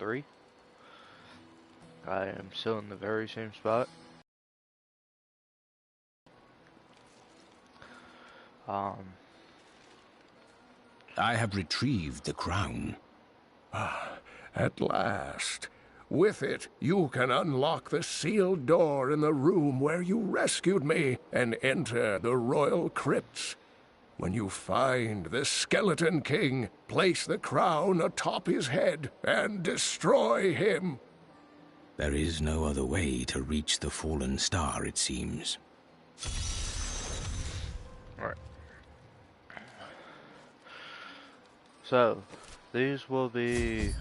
3. I am still in the very same spot. I have retrieved the crown. Ah, at last. With it, you can unlock the sealed door in the room where you rescued me and enter the royal crypts. When you find the Skeleton King, place the crown atop his head and destroy him. There is no other way to reach the fallen star, it seems. Alright. So, these will be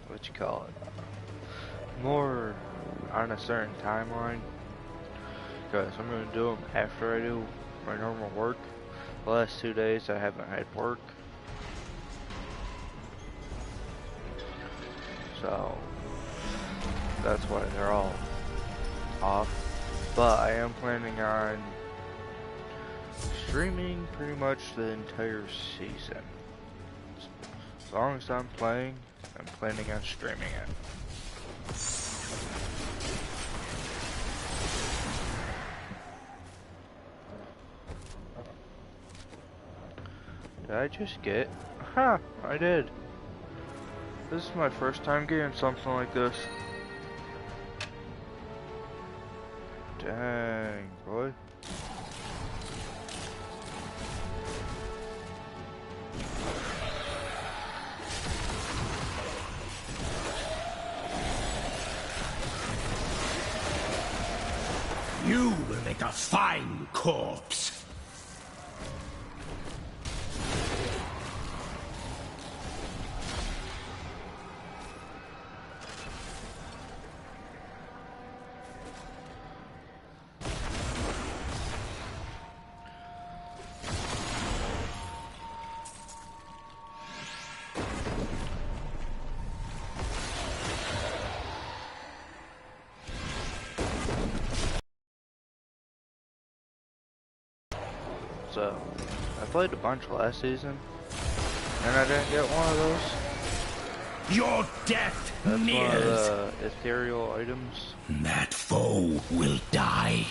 what you call it, more on a certain timeline, because I'm going to do them after I do my normal work. The last 2 days I haven't had work, so that's why they're all off. But I am planning on streaming pretty much the entire season. As long as I'm playing, I'm planning on streaming it. Did I just get? Huh, I did. This is my first time getting something like this. Dang, boy. You will make a fine corpse. So, I played a bunch last season, and I didn't get one of those. Your death That's nears. one of the ethereal items. That foe will die.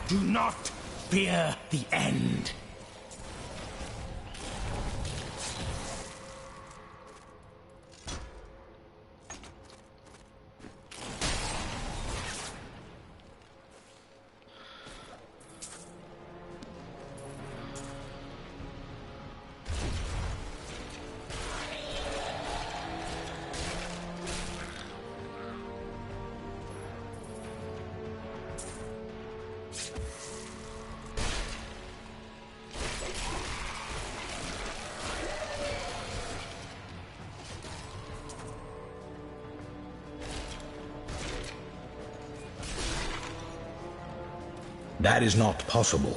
Do not fear the end. That is not possible.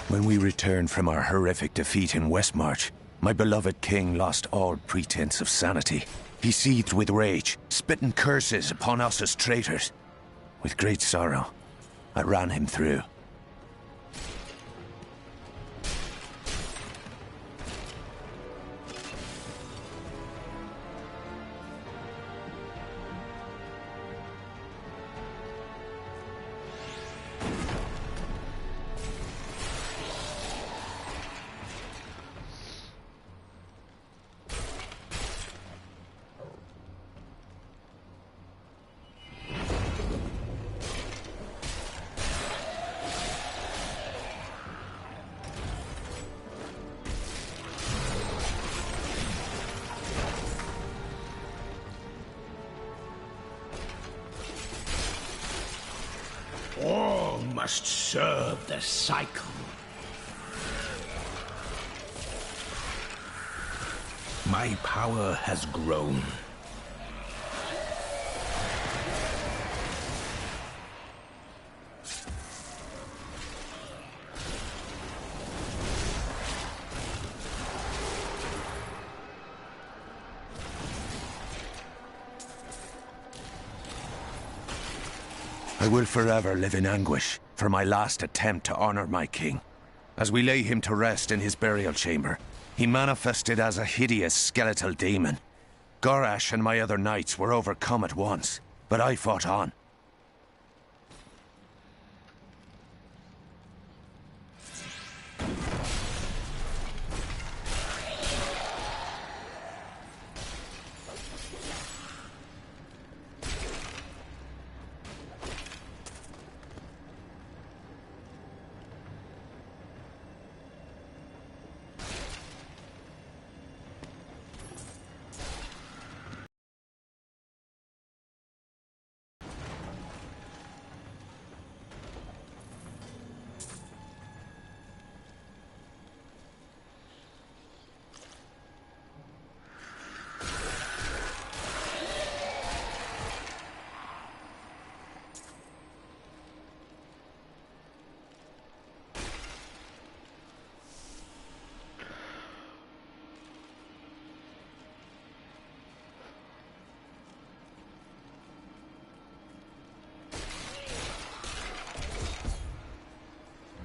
When we returned from our horrific defeat in Westmarch, my beloved king lost all pretense of sanity. He seethed with rage, spitting curses upon us as traitors. With great sorrow, I ran him through. All must serve the cycle. My power has grown. I will forever live in anguish for my last attempt to honor my king. As we lay him to rest in his burial chamber, he manifested as a hideous skeletal demon. Gorash and my other knights were overcome at once, but I fought on.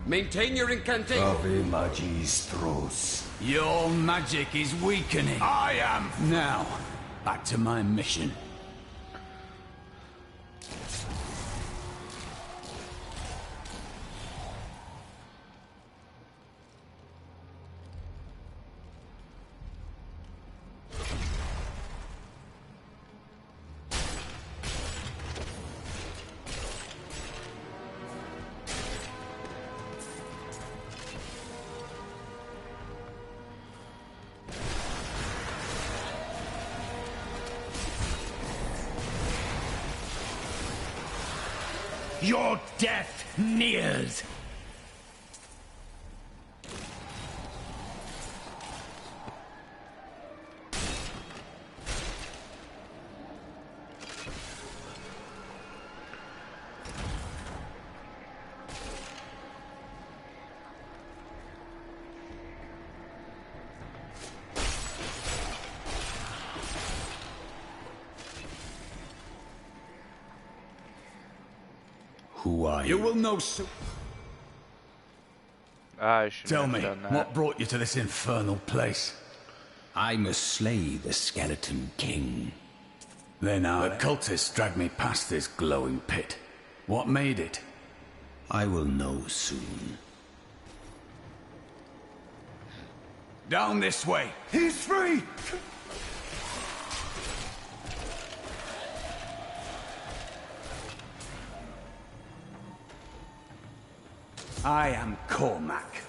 Maintain your incantation. Ave Magistros. Your magic is weakening. I am. Now, back to my mission. Your death nears! Who are you? You will know soon. I should Tell have me, done that. what brought you to this infernal place? I must slay the Skeleton King. The cultists dragged me past this glowing pit. What made it? I will know soon. Down this way. He's free! I am Cormac,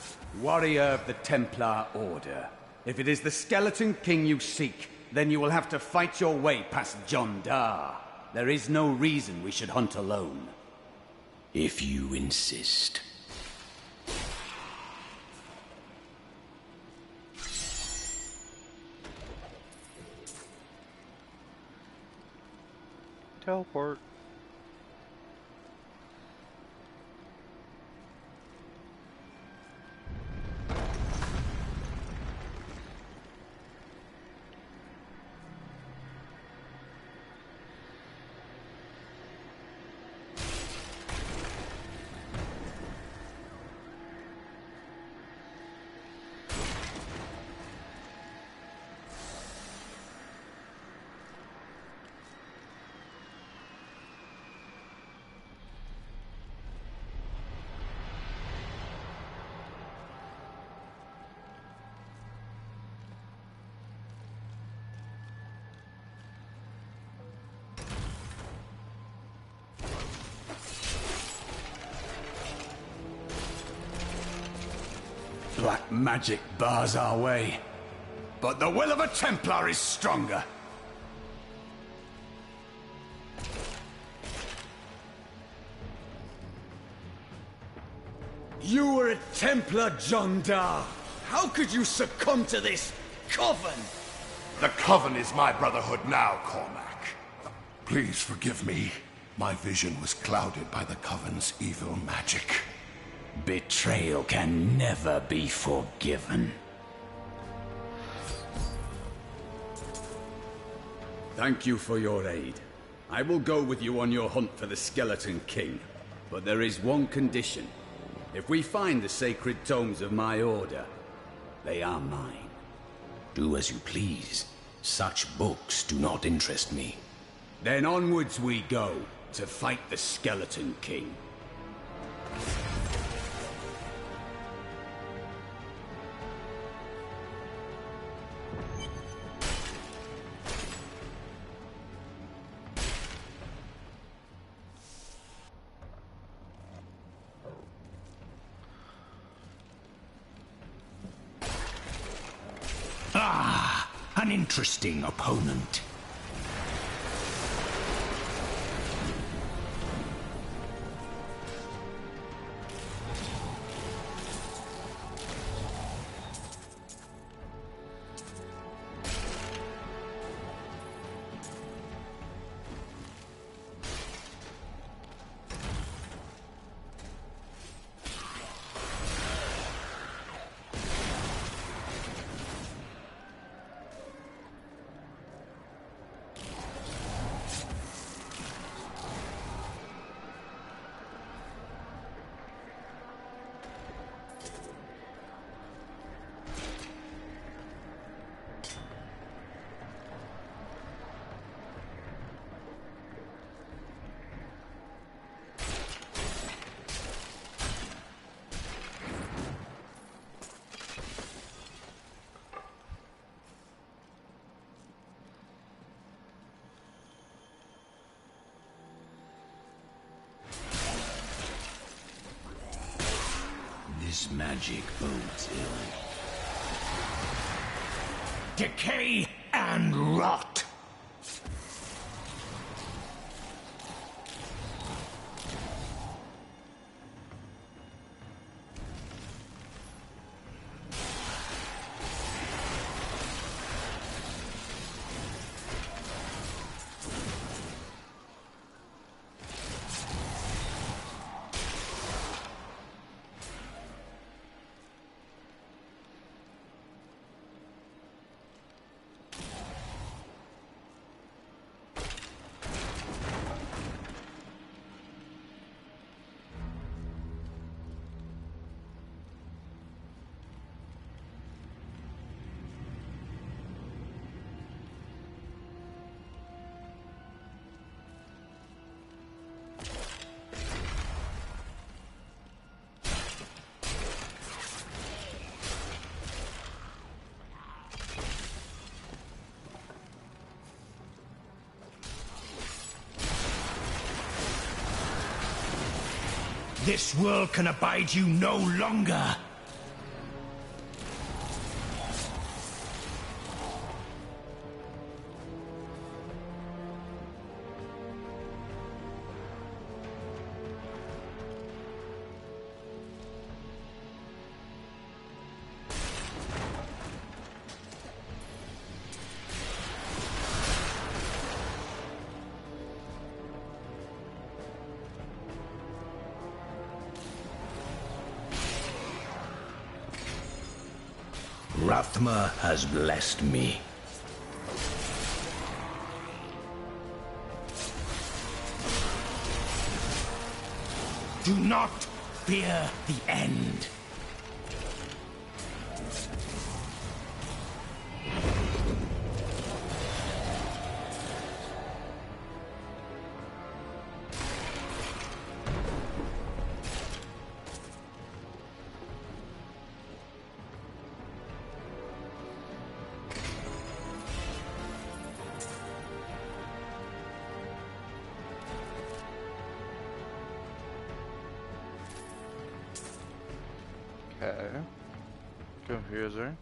warrior of the Templar Order. If it is the Skeleton King you seek, then you will have to fight your way past John Dar. There is no reason we should hunt alone. If you insist. Teleport. Black magic bars our way. But the will of a Templar is stronger. You were a Templar, John Dar. How could you succumb to this coven? The Coven is my brotherhood now, Cormac. Please forgive me. My vision was clouded by the Coven's evil magic. Betrayal can never be forgiven. Thank you for your aid. I will go with you on your hunt for the Skeleton King. But there is one condition. If we find the sacred tomes of my order, they are mine. Do as you please. Such books do not interest me. Then onwards we go, to fight the Skeleton King. Ah, an interesting opponent. This magic bodes ill. Decay and rot! This world can abide you no longer! Rathma has blessed me. Do not fear the end. Okay. Confusing.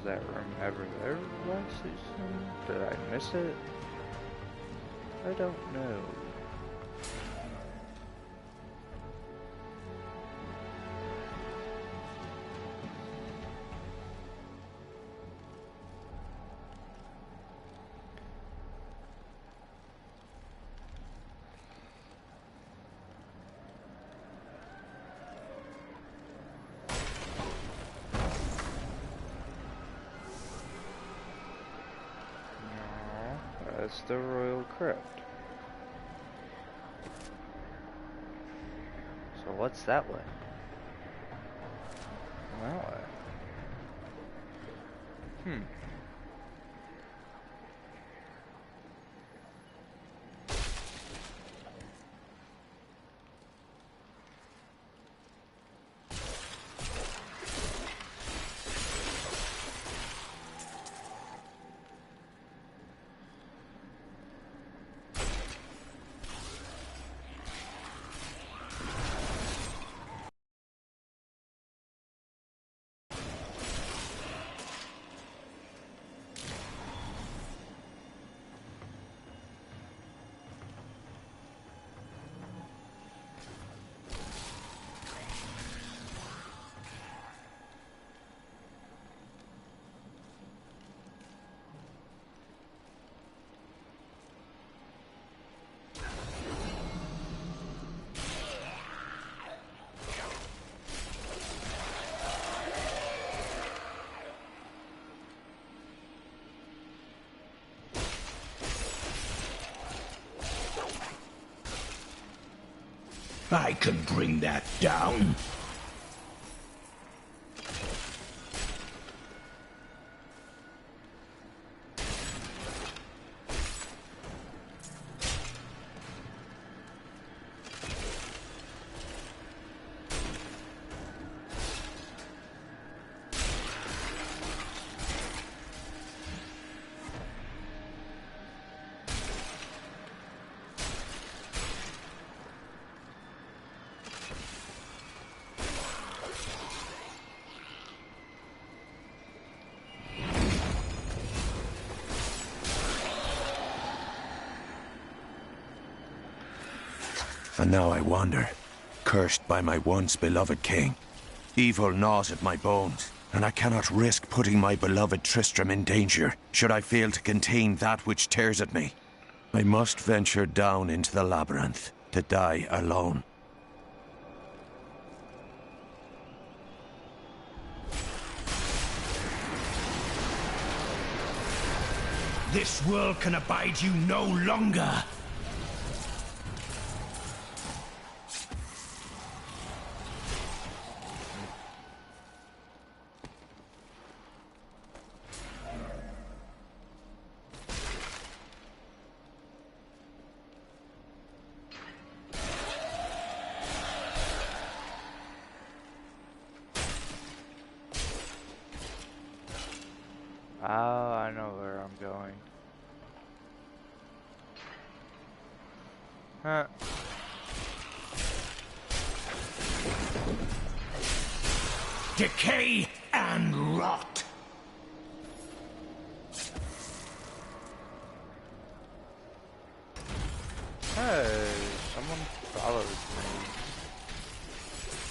that room ever there last season? Did I miss it? I don't know. That's the Royal Crypt. So what's that way? That way. I can bring that down. And now I wander, cursed by my once beloved king. Evil gnaws at my bones, and I cannot risk putting my beloved Tristram in danger, should I fail to contain that which tears at me. I must venture down into the labyrinth, to die alone. This world can abide you no longer. Oh, I know where I'm going. Huh. Decay and rot. Hey, someone followed me.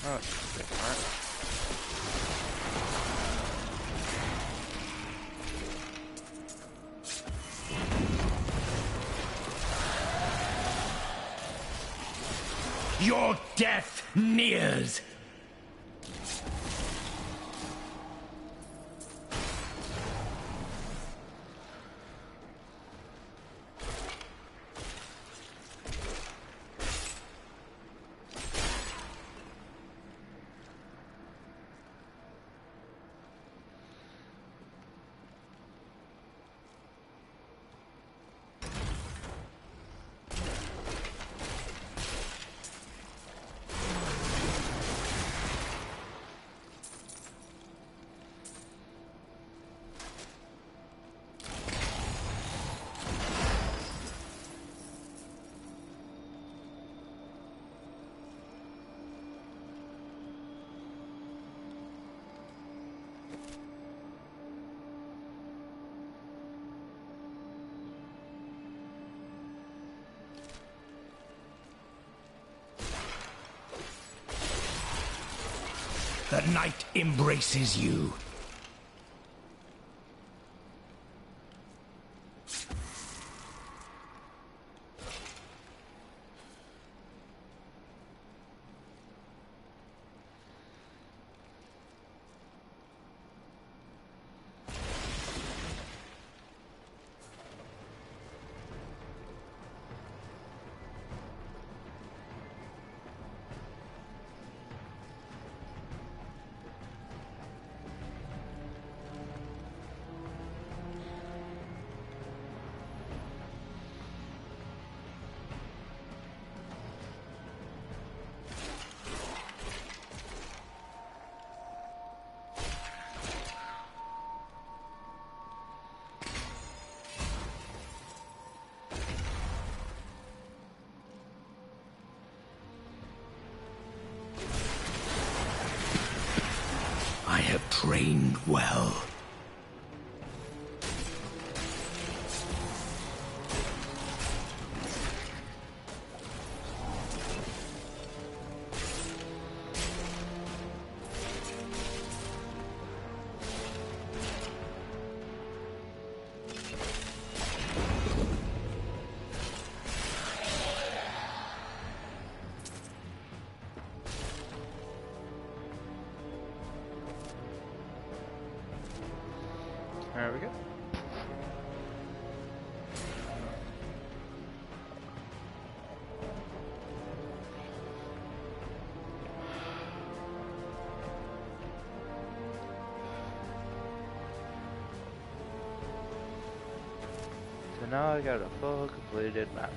Oh, it's different. Your death nears. The night embraces you. I have trained well. There we go. So now I got a full completed map.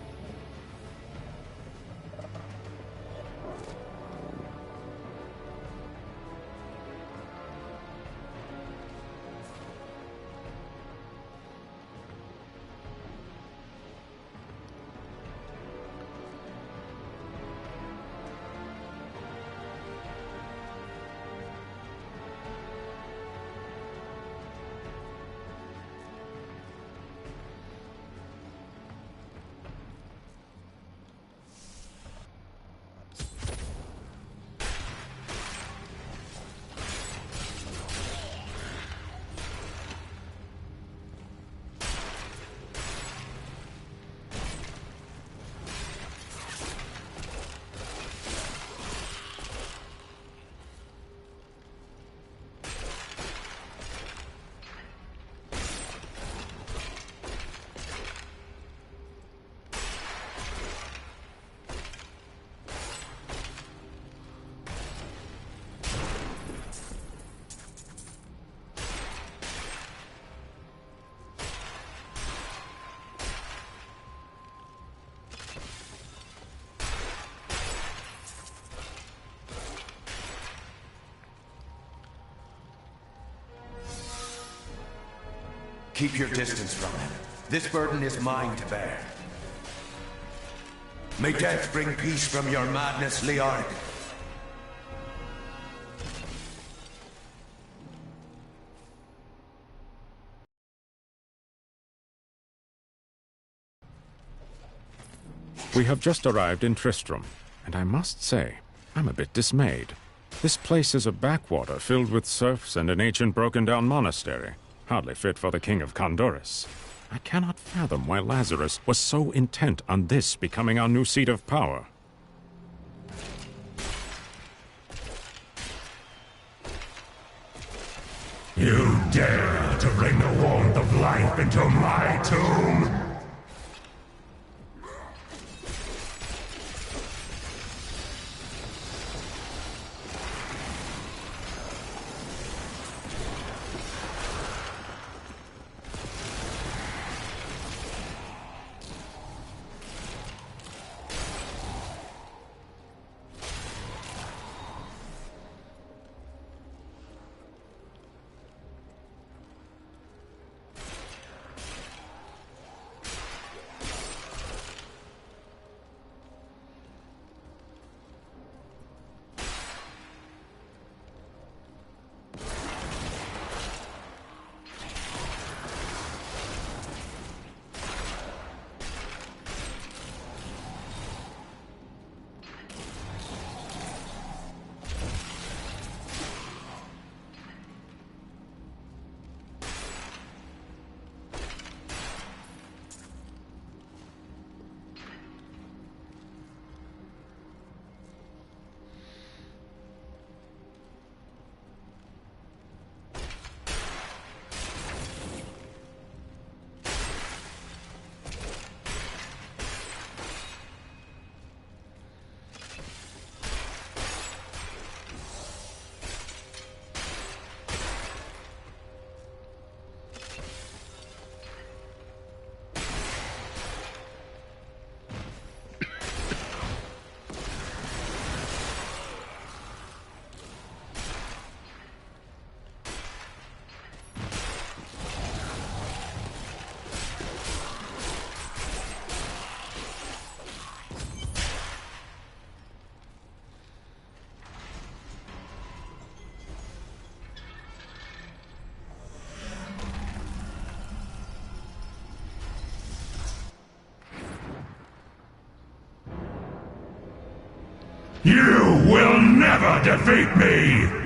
Keep your distance from him. This burden is mine to bear. May death bring peace from your madness, Leoric. We have just arrived in Tristram, and I must say, I'm a bit dismayed. This place is a backwater filled with serfs and an ancient broken-down monastery, hardly fit for the King of Condorus. I cannot fathom why Lazarus was so intent on this becoming our new seat of power. You dare to bring the warmth of life into my tomb? You will never defeat me!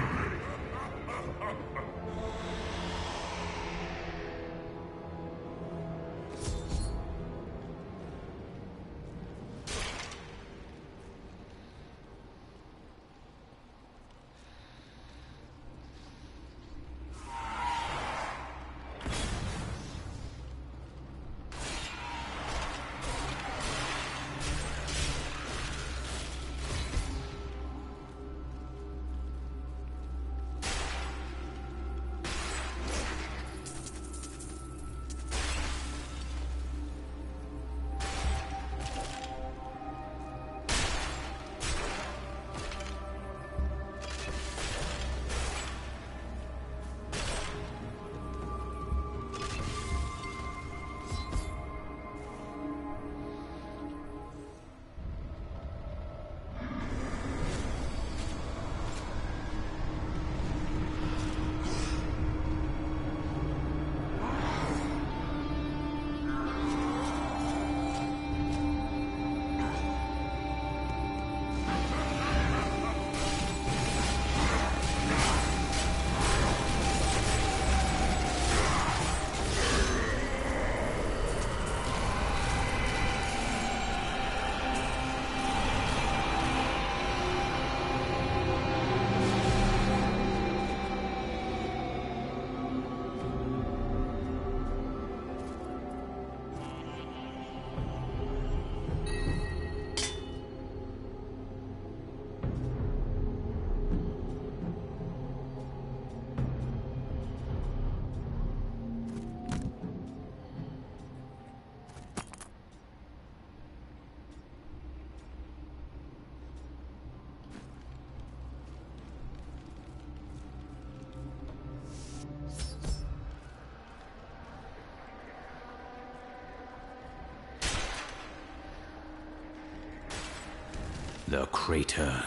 The crater.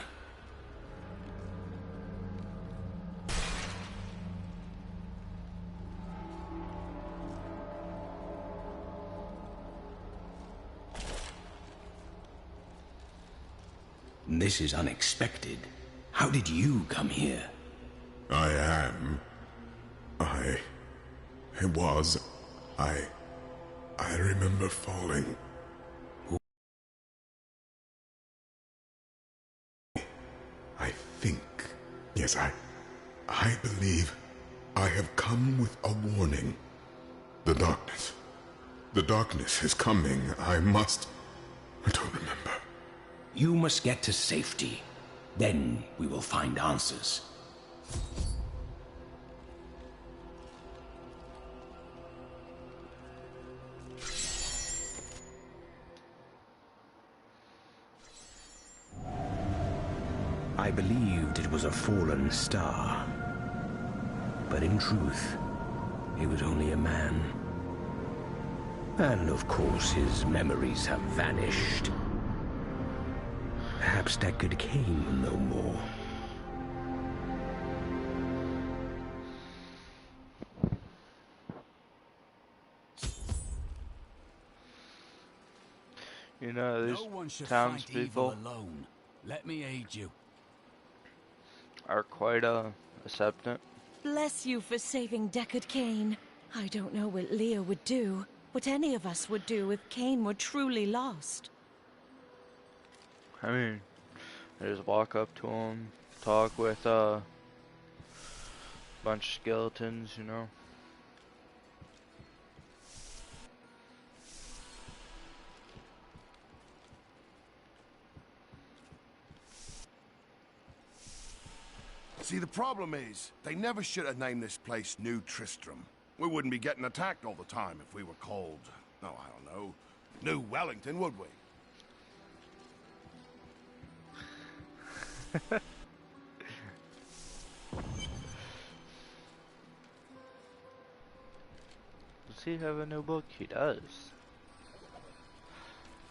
This is unexpected. How did you come here? I remember falling. I think, yes, I believe I have come with a warning. The darkness is coming. I don't remember. You must get to safety. Then we will find answers. I believed it was a fallen star. But in truth, it was only a man. And of course, his memories have vanished. Perhaps Deckard Cain will know more. You know, these townspeople alone. Let me aid you. are quite acceptant. Bless you for saving Deckard Cain. I don't know what Leah would do, what any of us would do if Cain were truly lost. I mean, I just walk up to him, talk with a bunch of skeletons, you know. See, the problem is, they never should have named this place New Tristram. We wouldn't be getting attacked all the time if we were called, oh, I don't know, New Wellington, would we? Does he have a new book? He does.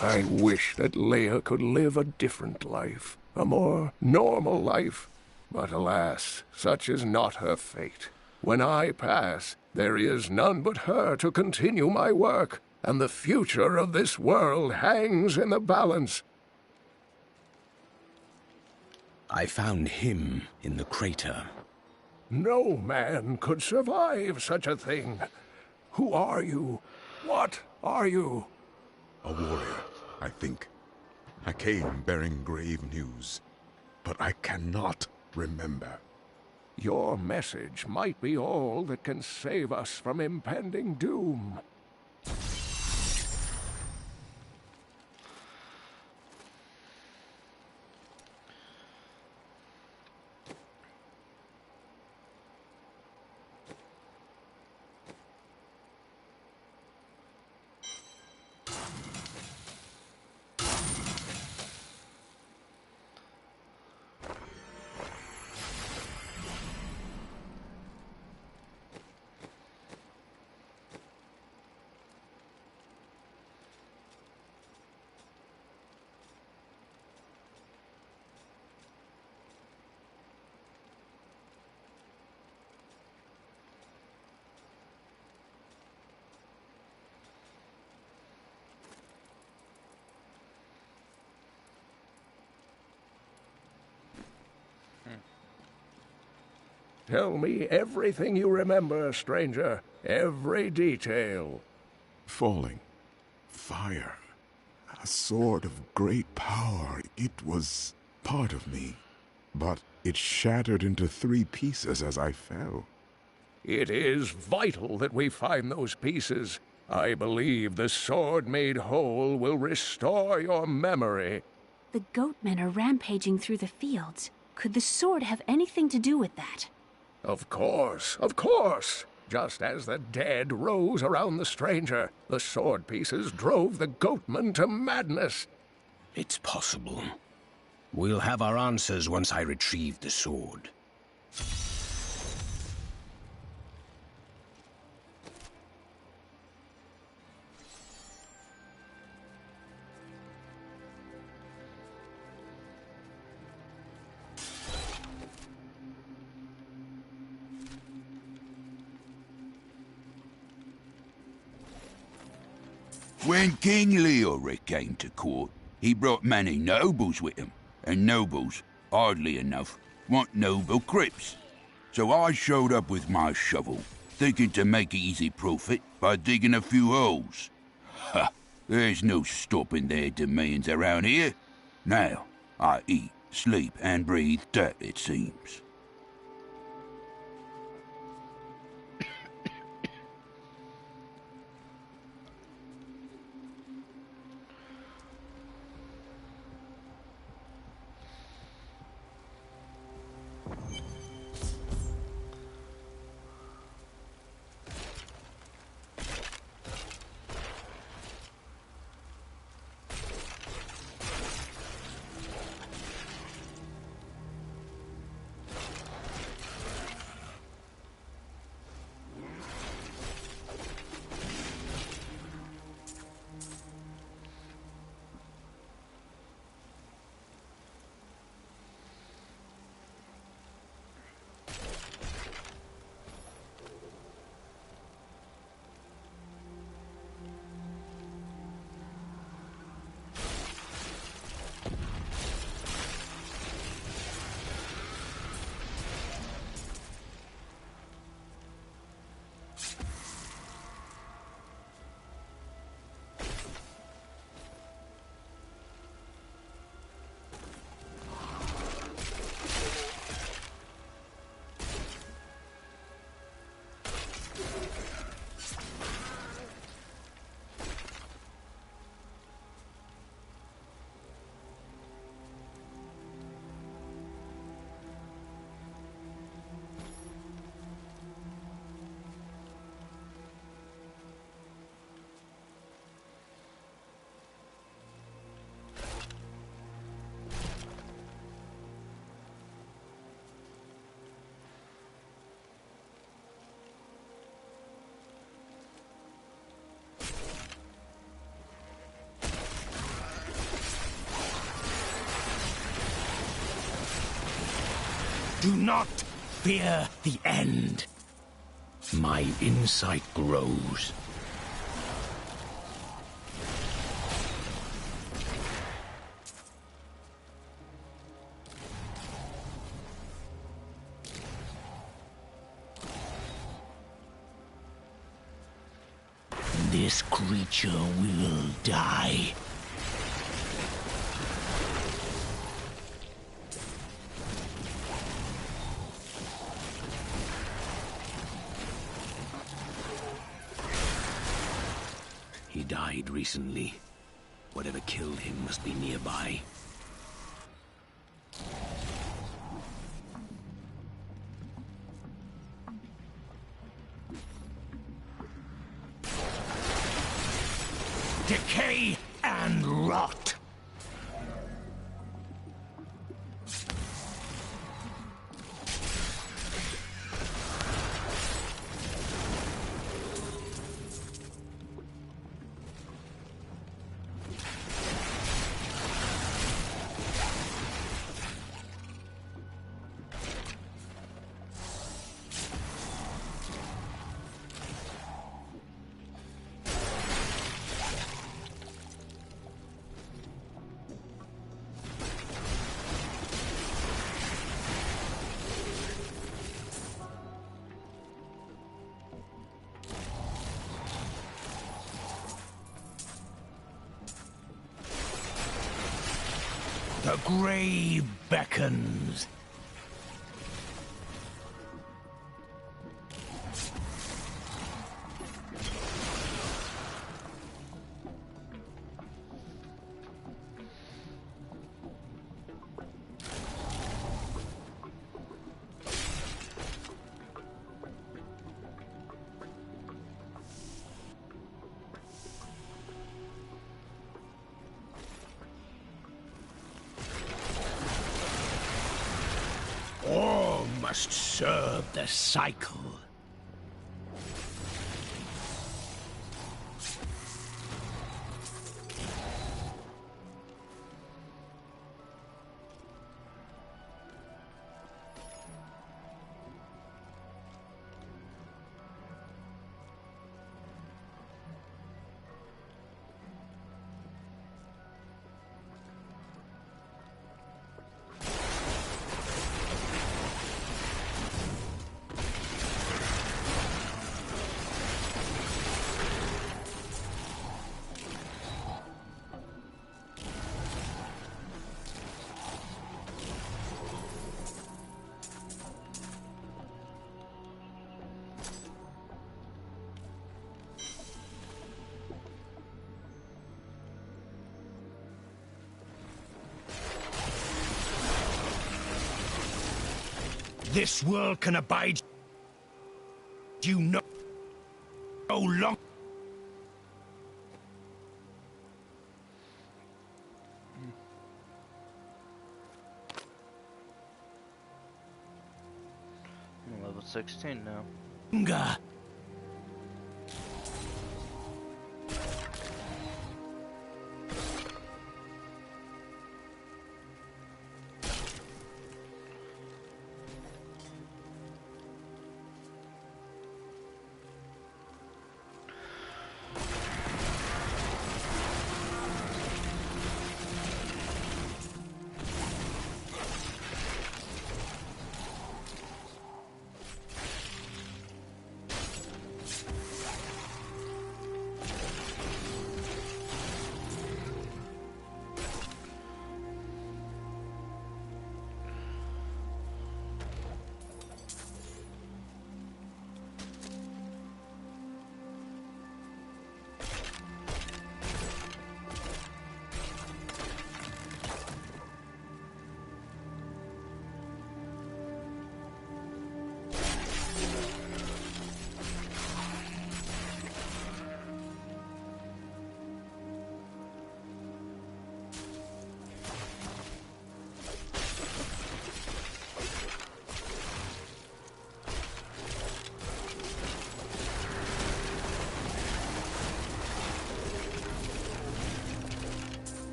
I wish that Leia could live a different life, a more normal life. But alas, such is not her fate. When I pass, there is none but her to continue my work, and the future of this world hangs in the balance. I found him in the crater. No man could survive such a thing. Who are you? What are you? A warrior, I think. I came bearing grave news, but I cannot remember. Your message might be all that can save us from impending doom. Tell me everything you remember, stranger. Every detail. Falling. Fire. A sword of great power. It was part of me. But it shattered into 3 pieces as I fell. It is vital that we find those pieces. I believe the sword made whole will restore your memory. The goatmen are rampaging through the fields. Could the sword have anything to do with that? Of course, of course. Just as the dead rose around the stranger, the sword pieces drove the goatmen to madness. It's possible. We'll have our answers once I retrieve the sword. When King Leoric came to court, he brought many nobles with him, and nobles, oddly enough, want noble crypts. So I showed up with my shovel, thinking to make easy profit by digging a few holes. Ha! There's no stopping their demands around here. Now, I eat, sleep, and breathe dirt, it seems. Do not fear the end. My insight grows. This creature will die. He died recently. Whatever killed him must be nearby. Decay and rot. The grave beckons. All must serve the cycle. This world can abide you no long. I'm level 16 now. Nga.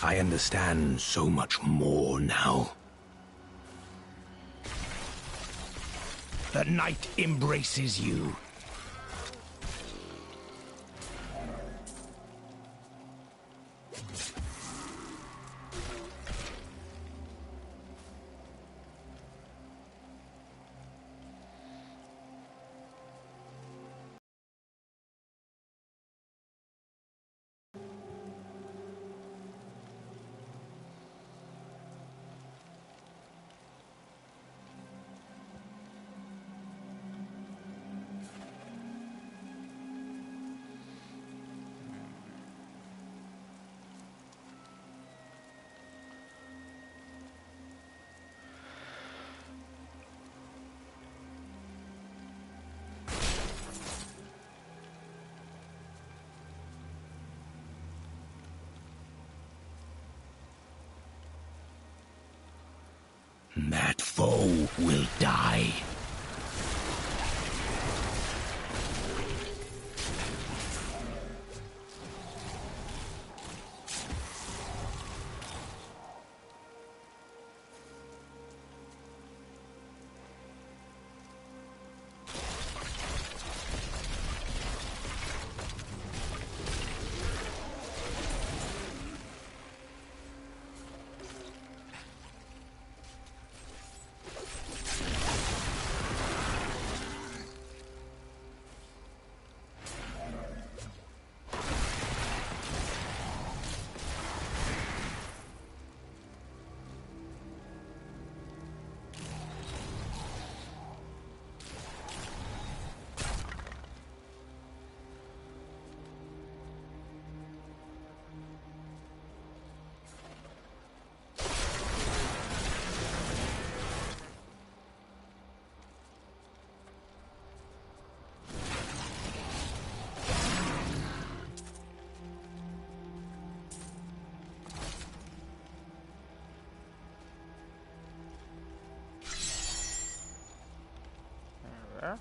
I understand so much more now. The night embraces you. That foe will die. There.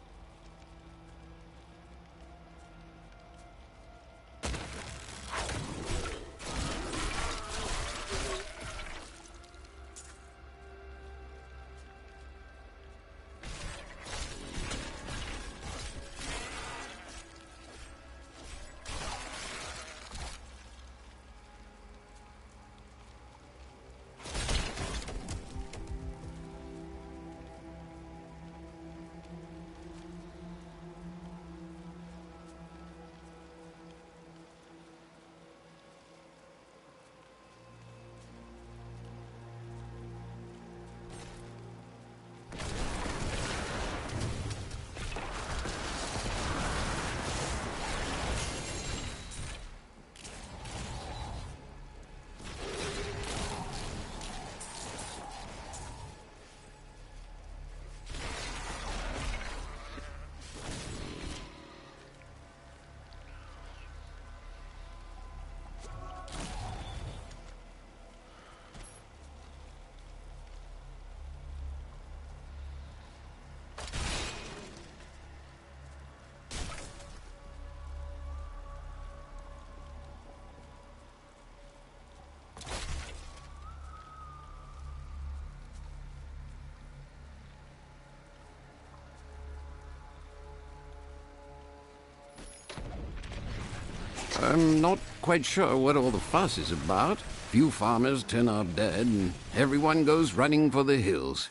I'm not quite sure what all the fuss is about. Few farmers turn out dead, and everyone goes running for the hills.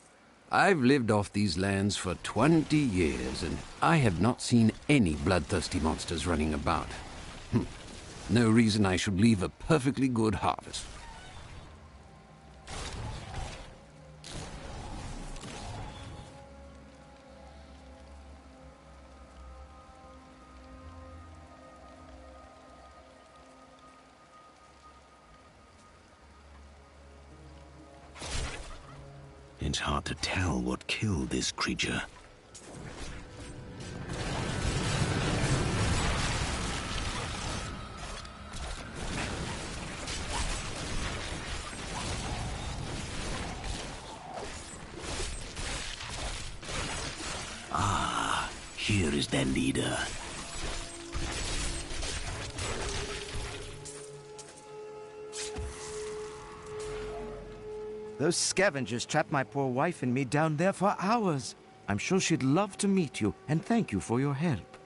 I've lived off these lands for 20 years, and I have not seen any bloodthirsty monsters running about. No reason I should leave a perfectly good harvest. It's hard to tell what killed this creature. Ah, here is their leader. Those scavengers trapped my poor wife and me down there for hours. I'm sure she'd love to meet you, and thank you for your help.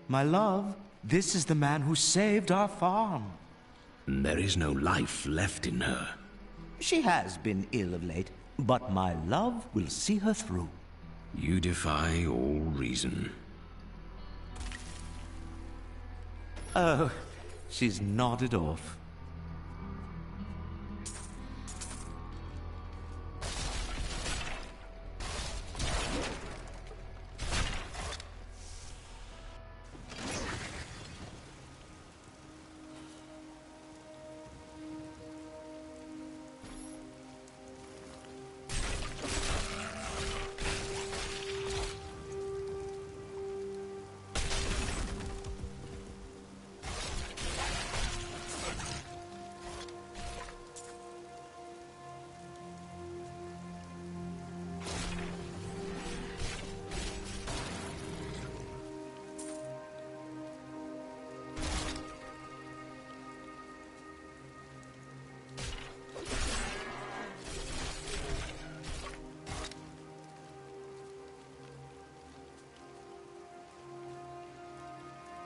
My love, this is the man who saved our farm. There is no life left in her. She has been ill of late, but my love will see her through. You defy all reason. Oh, she's nodded off.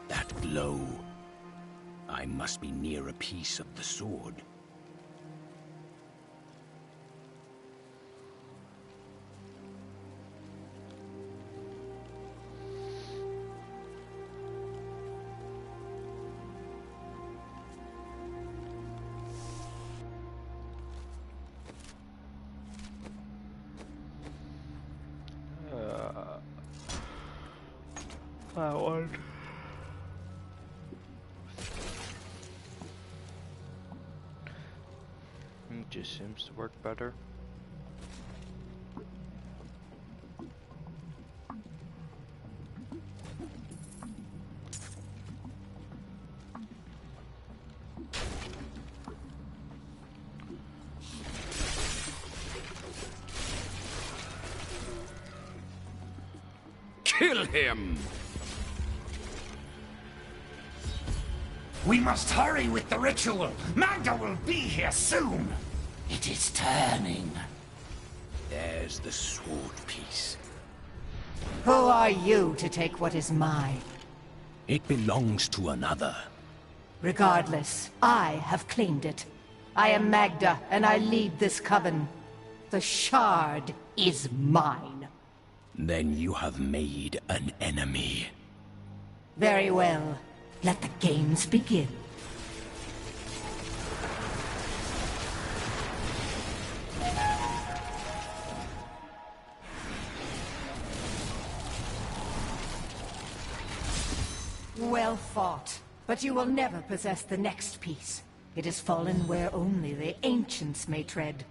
That glow. I must be near a piece of the sword. That one. It just seems to work better. Kill him! We must hurry with the ritual. Magda will be here soon. It is turning. There's the sword piece. Who are you to take what is mine? It belongs to another. Regardless, I have claimed it. I am Magda, and I lead this coven. The shard is mine. Then you have made an enemy. Very well. Let the games begin. Well fought, but you will never possess the next piece. It has fallen where only the ancients may tread.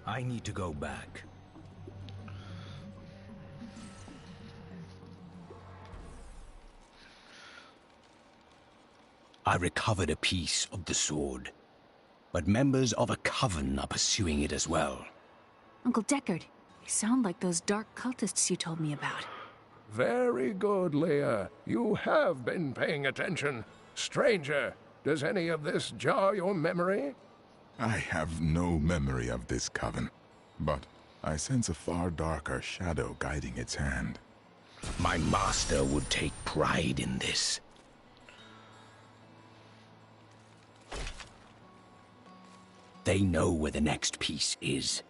I need to go back. I recovered a piece of the sword, but members of a coven are pursuing it as well. Uncle Deckard, you sound like those dark cultists you told me about. Very good, Leah. You have been paying attention. Stranger, does any of this jar your memory? I have no memory of this coven, but I sense a far darker shadow guiding its hand. My master would take pride in this. They know where the next piece is.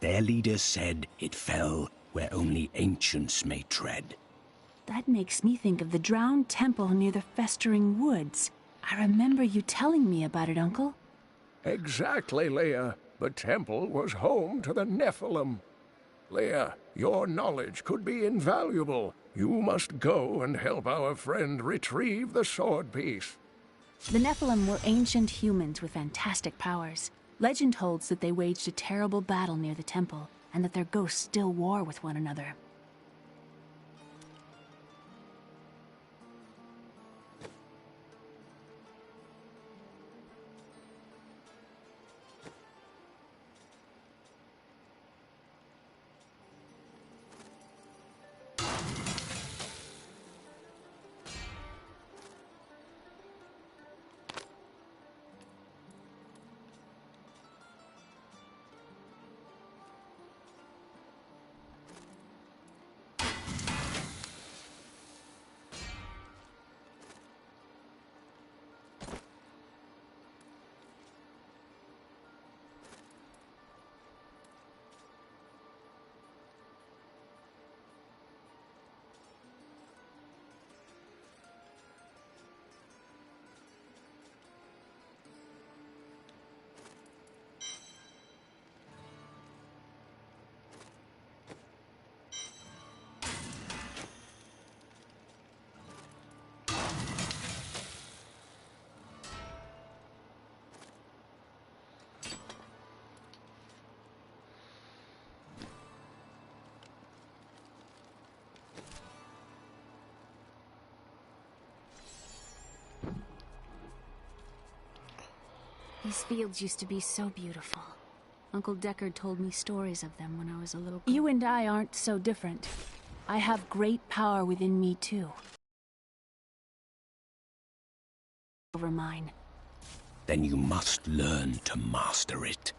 Their leader said it fell where only ancients may tread. That makes me think of the drowned temple near the festering woods. I remember you telling me about it, Uncle. Exactly, Leah. The temple was home to the Nephilim. Leah, your knowledge could be invaluable. You must go and help our friend retrieve the sword piece. The Nephilim were ancient humans with fantastic powers. Legend holds that they waged a terrible battle near the temple, and that their ghosts still war with one another. These fields used to be so beautiful. Uncle Deckard told me stories of them when I was a little girl. You and I aren't so different. I have great power within me, too. Over mine. Then you must learn to master it.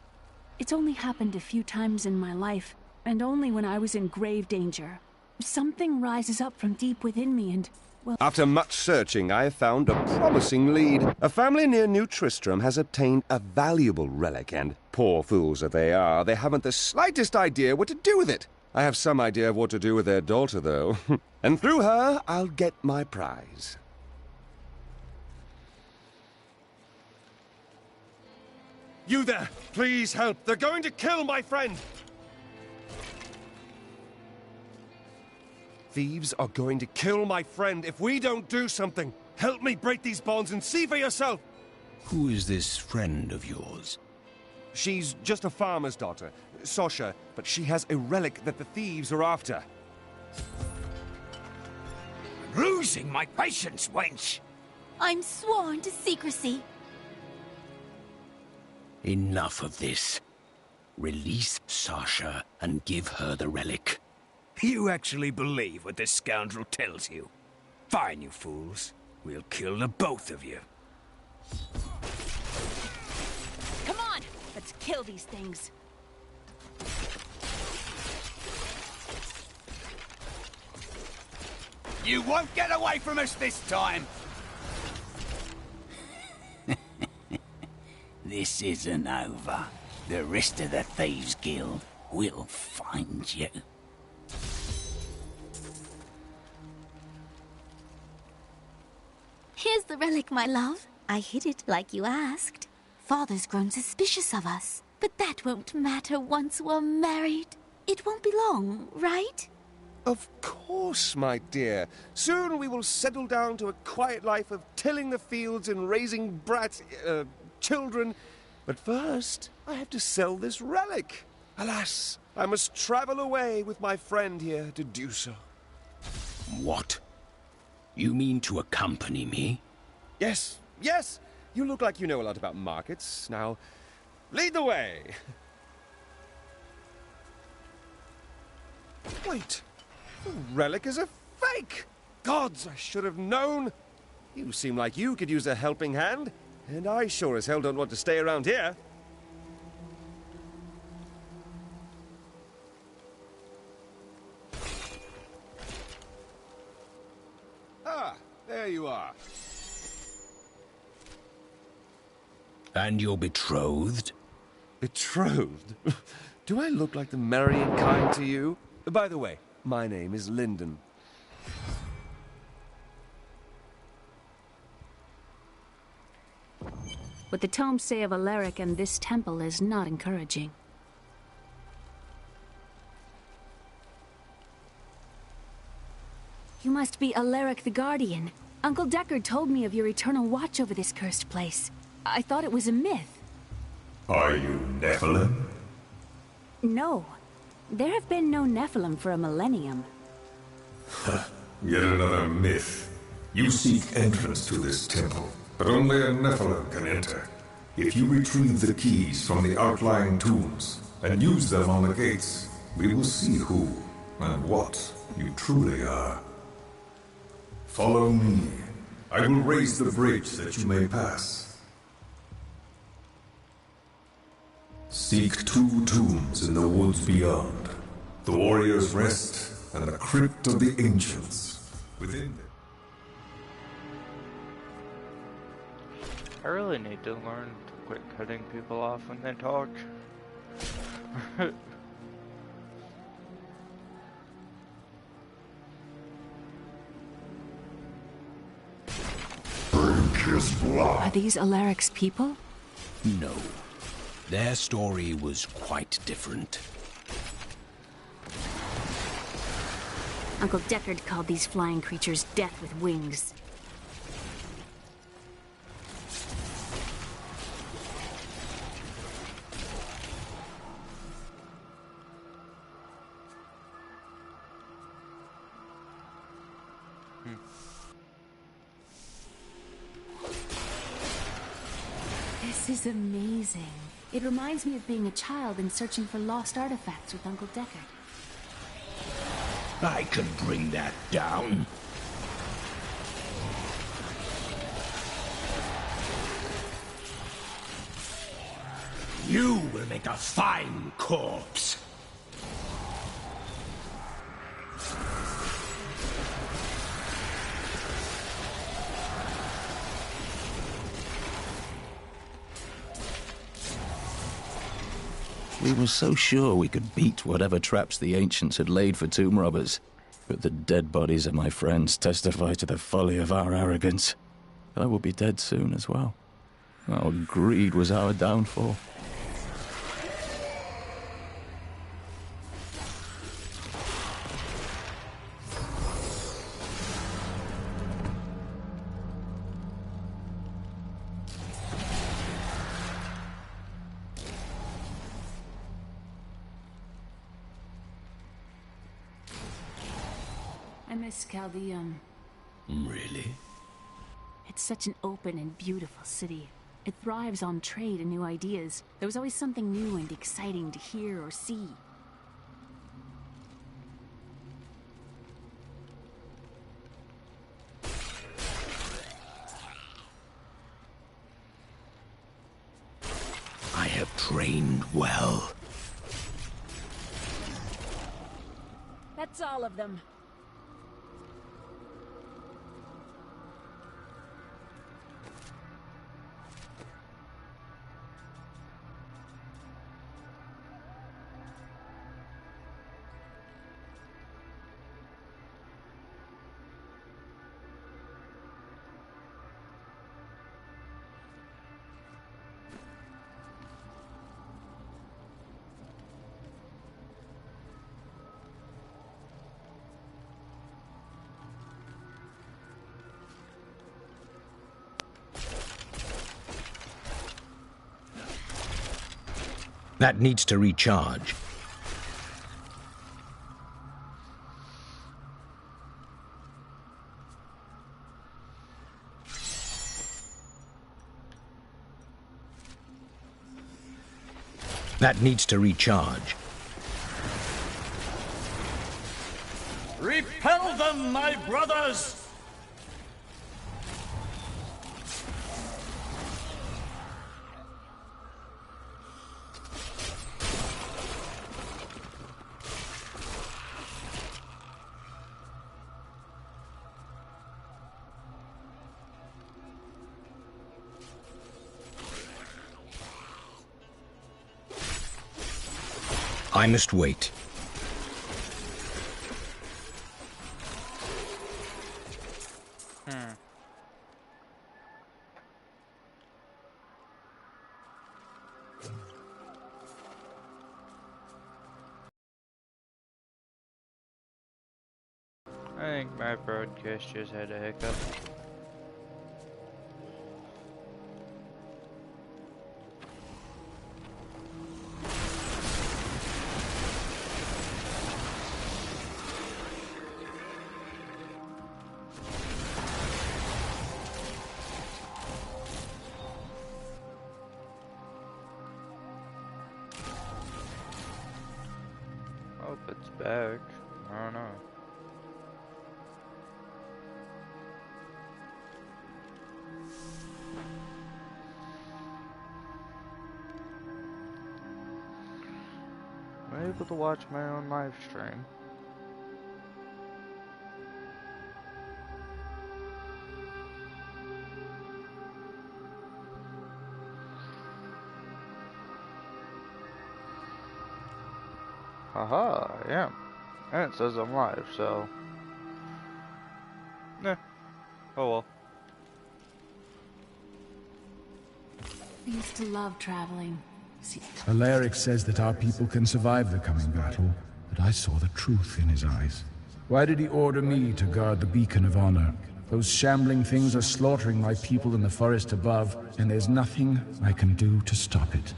It's only happened a few times in my life, and only when I was in grave danger. Something rises up from deep within me and, well... After much searching, I have found a promising lead. A family near New Tristram has obtained a valuable relic, and, poor fools that they are, they haven't the slightest idea what to do with it. I have some idea of what to do with their daughter, though. And through her, I'll get my prize. You there! Please help! They're going to kill my friend! Thieves are going to kill my friend if we don't do something. Help me break these bonds and see for yourself! Who is this friend of yours? She's just a farmer's daughter, Sasha, but she has a relic that the thieves are after. Losing my patience, wench! I'm sworn to secrecy. Enough of this. Release Sasha and give her the relic. You actually believe what this scoundrel tells you? Fine, you fools. We'll kill the both of you. Come on! Let's kill these things. You won't get away from us this time! This isn't over. The rest of the Thieves' Guild will find you. Here's the relic, my love. I hid it like you asked. Father's grown suspicious of us, but that won't matter once we're married. It won't be long, right? Of course, my dear. Soon we will settle down to a quiet life of tilling the fields and raising children. But first, I have to sell this relic. Alas, I must travel away with my friend here to do so. What? You mean to accompany me? Yes, yes! You look like you know a lot about markets. Now, lead the way! Wait! The relic is a fake! Gods, I should have known! You seem like you could use a helping hand, and I sure as hell don't want to stay around here. Ah, there you are. And you're betrothed? Betrothed? Do I look like the marrying kind to you? By the way, my name is Lyndon. What the tomes say of Alaric and this temple is not encouraging. You must be Alaric the Guardian. Uncle Deckard told me of your eternal watch over this cursed place. I thought it was a myth. Are you Nephilim? No. There have been no Nephilim for a millennium. Yet another myth. You seek entrance to this temple, but only a Nephilim can enter. If you retrieve the keys from the outlying tombs and use them on the gates, we will see who and what you truly are. Follow me. I will raise the bridge that you may pass. Seek 2 tombs in the woods beyond. The Warrior's Rest and the Crypt of the Ancients. Within them. I really need to learn to quit cutting people off when they talk. Are these Alaric's people? No. Their story was quite different. Uncle Deckard called these flying creatures death with wings. This is amazing. It reminds me of being a child and searching for lost artifacts with Uncle Deckard. I can bring that down. You will make a fine corpse. We were so sure we could beat whatever traps the ancients had laid for tomb robbers. But the dead bodies of my friends testify to the folly of our arrogance. I will be dead soon as well. Our greed was our downfall. I miss Chaldeum. Really? It's such an open and beautiful city. It thrives on trade and new ideas. There was always something new and exciting to hear or see. I have trained well. That's all of them. That needs to recharge. That needs to recharge. Repel them, my brothers! I must wait. I think my broadcast just had a hiccup. Hope it's back. I don't know. I'm able to watch my own live stream. Haha, I am. And it says I'm live, so... Nah. Oh well. I used to love traveling. Alaric says that our people can survive the coming battle, but I saw the truth in his eyes. Why did he order me to guard the beacon of honor? Those shambling things are slaughtering my people in the forest above, and there's nothing I can do to stop it.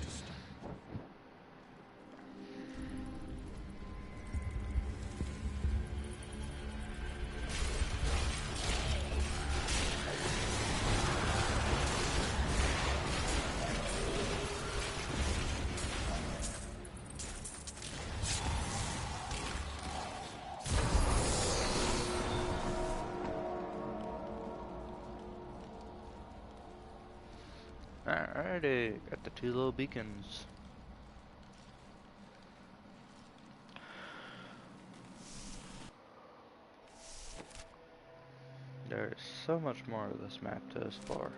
Alrighty, got the two little beacons. There's so much more of this map to explore.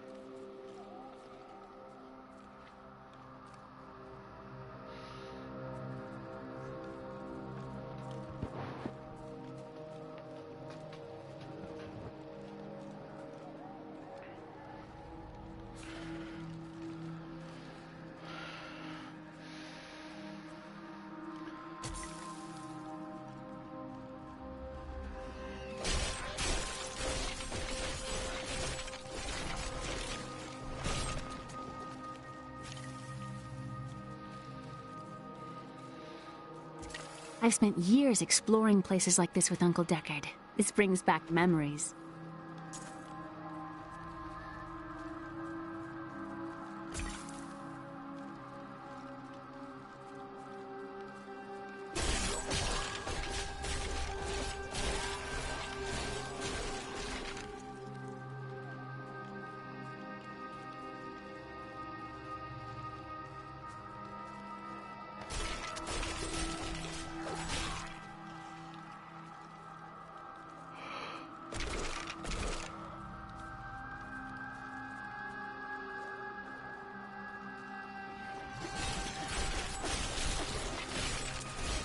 I've spent years exploring places like this with Uncle Deckard. This brings back memories.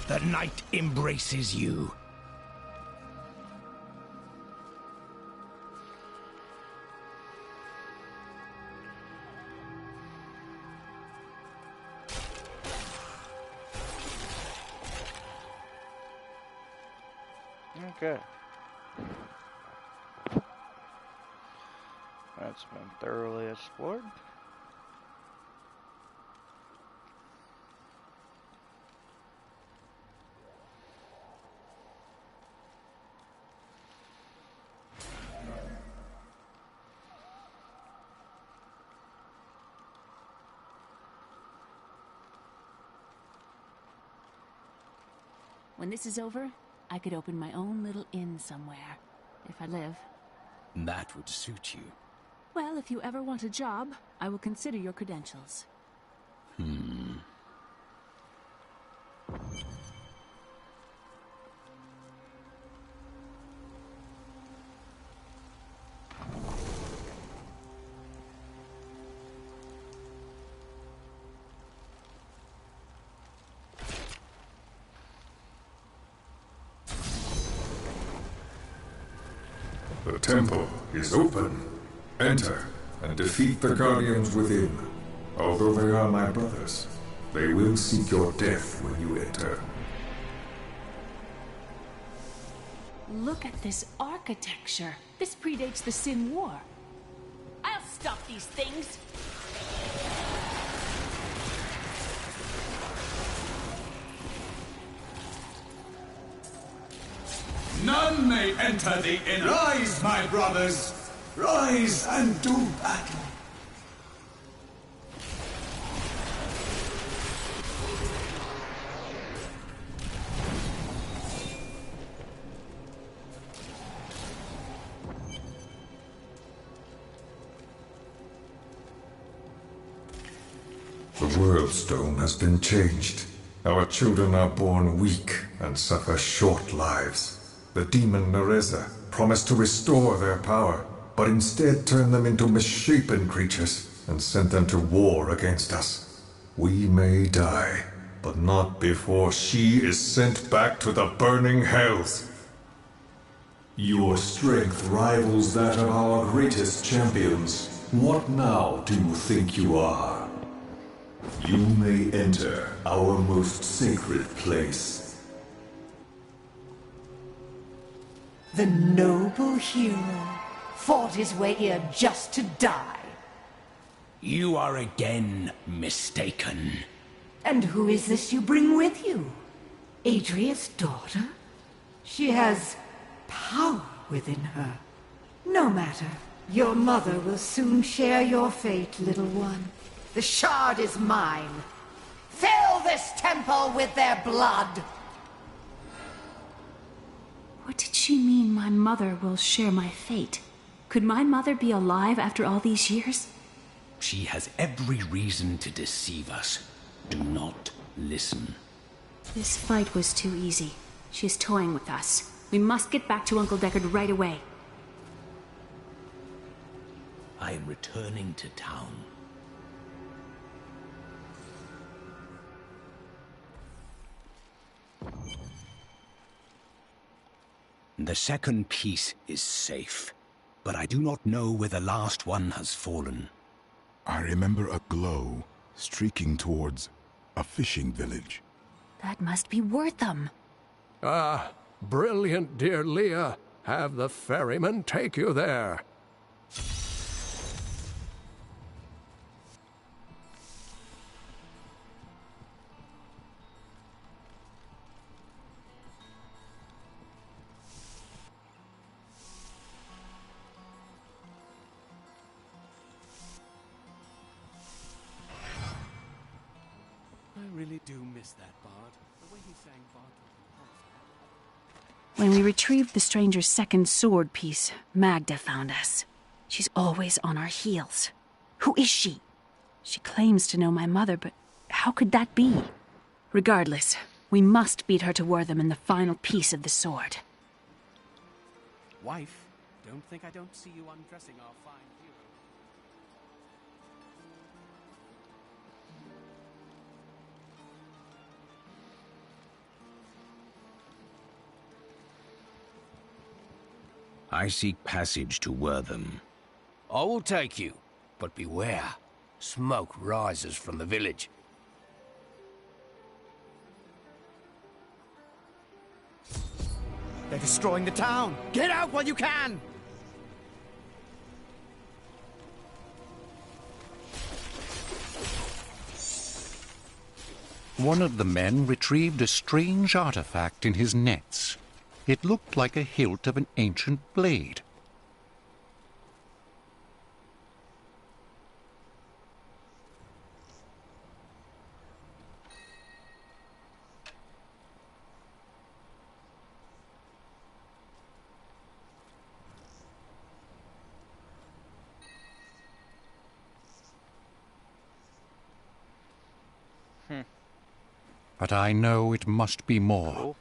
The night embraces you. Okay. That's been thoroughly explored. When this is over, I could open my own little inn somewhere, if I live. That would suit you. Well, if you ever want a job, I will consider your credentials. The temple is open. Enter and defeat the guardians within. Although they are my brothers, they will seek your death when you enter. Look at this architecture. This predates the Sin War. I'll stop these things. None may enter the inn. Rise, my brothers! Rise and do battle! The world stone has been changed. Our children are born weak and suffer short lives. The demon Nereza promised to restore their power, but instead turned them into misshapen creatures and sent them to war against us. We may die, but not before she is sent back to the burning hells. Your strength rivals that of our greatest champions. What now do you think you are? You may enter our most sacred place. The noble hero fought his way here just to die. You are again mistaken. And who is this you bring with you? Adria's daughter? She has power within her. No matter. Your mother will soon share your fate, little one. The shard is mine. Fill this temple with their blood! What did she mean my mother will share my fate? Could my mother be alive after all these years? She has every reason to deceive us. Do not listen. This fight was too easy. She is toying with us. We must get back to Uncle Deckard right away. I am returning to town. The second piece is safe, but I do not know where the last one has fallen. I remember a glow streaking towards a fishing village. That must be Wortham. Ah, brilliant, dear Leah. Have the ferryman take you there. I really do miss that bard. The way he sang bard. When we retrieved the stranger's second sword piece, Magda found us. She's always on our heels. Who is she? She claims to know my mother, but how could that be? Regardless, we must beat her to Wortham in the final piece of the sword. Wife, don't think I don't see you undressing our fine hero. I seek passage to Wortham. I will take you, but beware. Smoke rises from the village. They're destroying the town! Get out while you can! One of the men retrieved a strange artifact in his nets. It looked like a hilt of an ancient blade. But I know it must be more.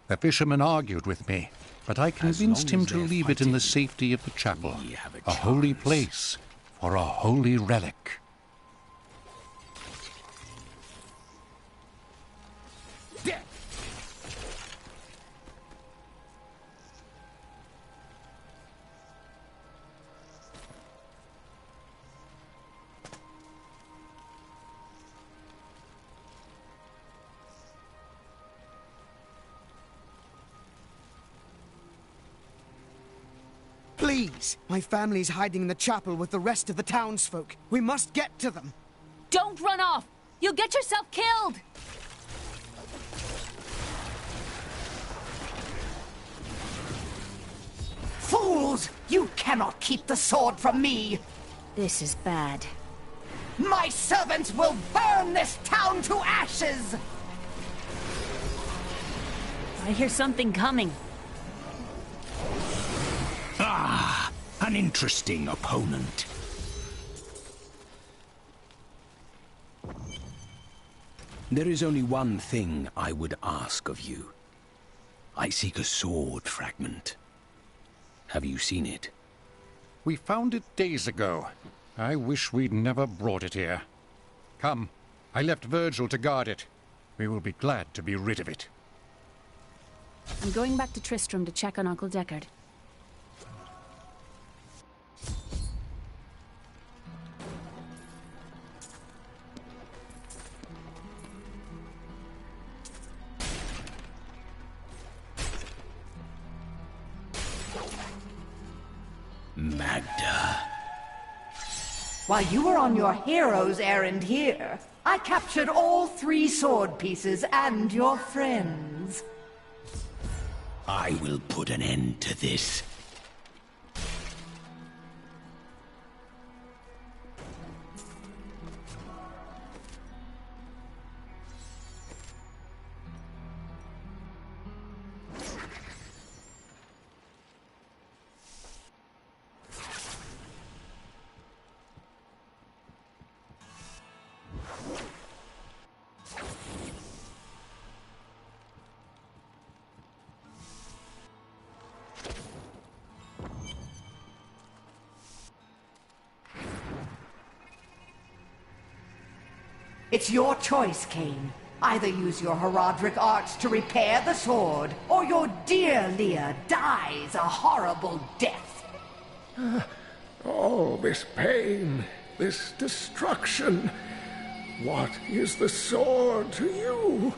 The fisherman argued with me, but I convinced him to leave it in the safety of the chapel, a holy place for a holy relic. Please! My family's hiding in the chapel with the rest of the townsfolk. We must get to them. Don't run off! You'll get yourself killed! Fools! You cannot keep the sword from me! This is bad. My servants will burn this town to ashes! I hear something coming. Ah, an interesting opponent. There is only one thing I would ask of you. I seek a sword fragment. Have you seen it? We found it days ago. I wish we'd never brought it here. Come, I left Virgil to guard it. We will be glad to be rid of it. I'm going back to Tristram to check on Uncle Deckard. Magda. While you were on your hero's errand here, I captured all 3 sword pieces and your friends. I will put an end to this. It's your choice, Cain. Either use your Herodric arts to repair the sword, or your dear Leah dies a horrible death. All this pain, this destruction. What is the sword to you?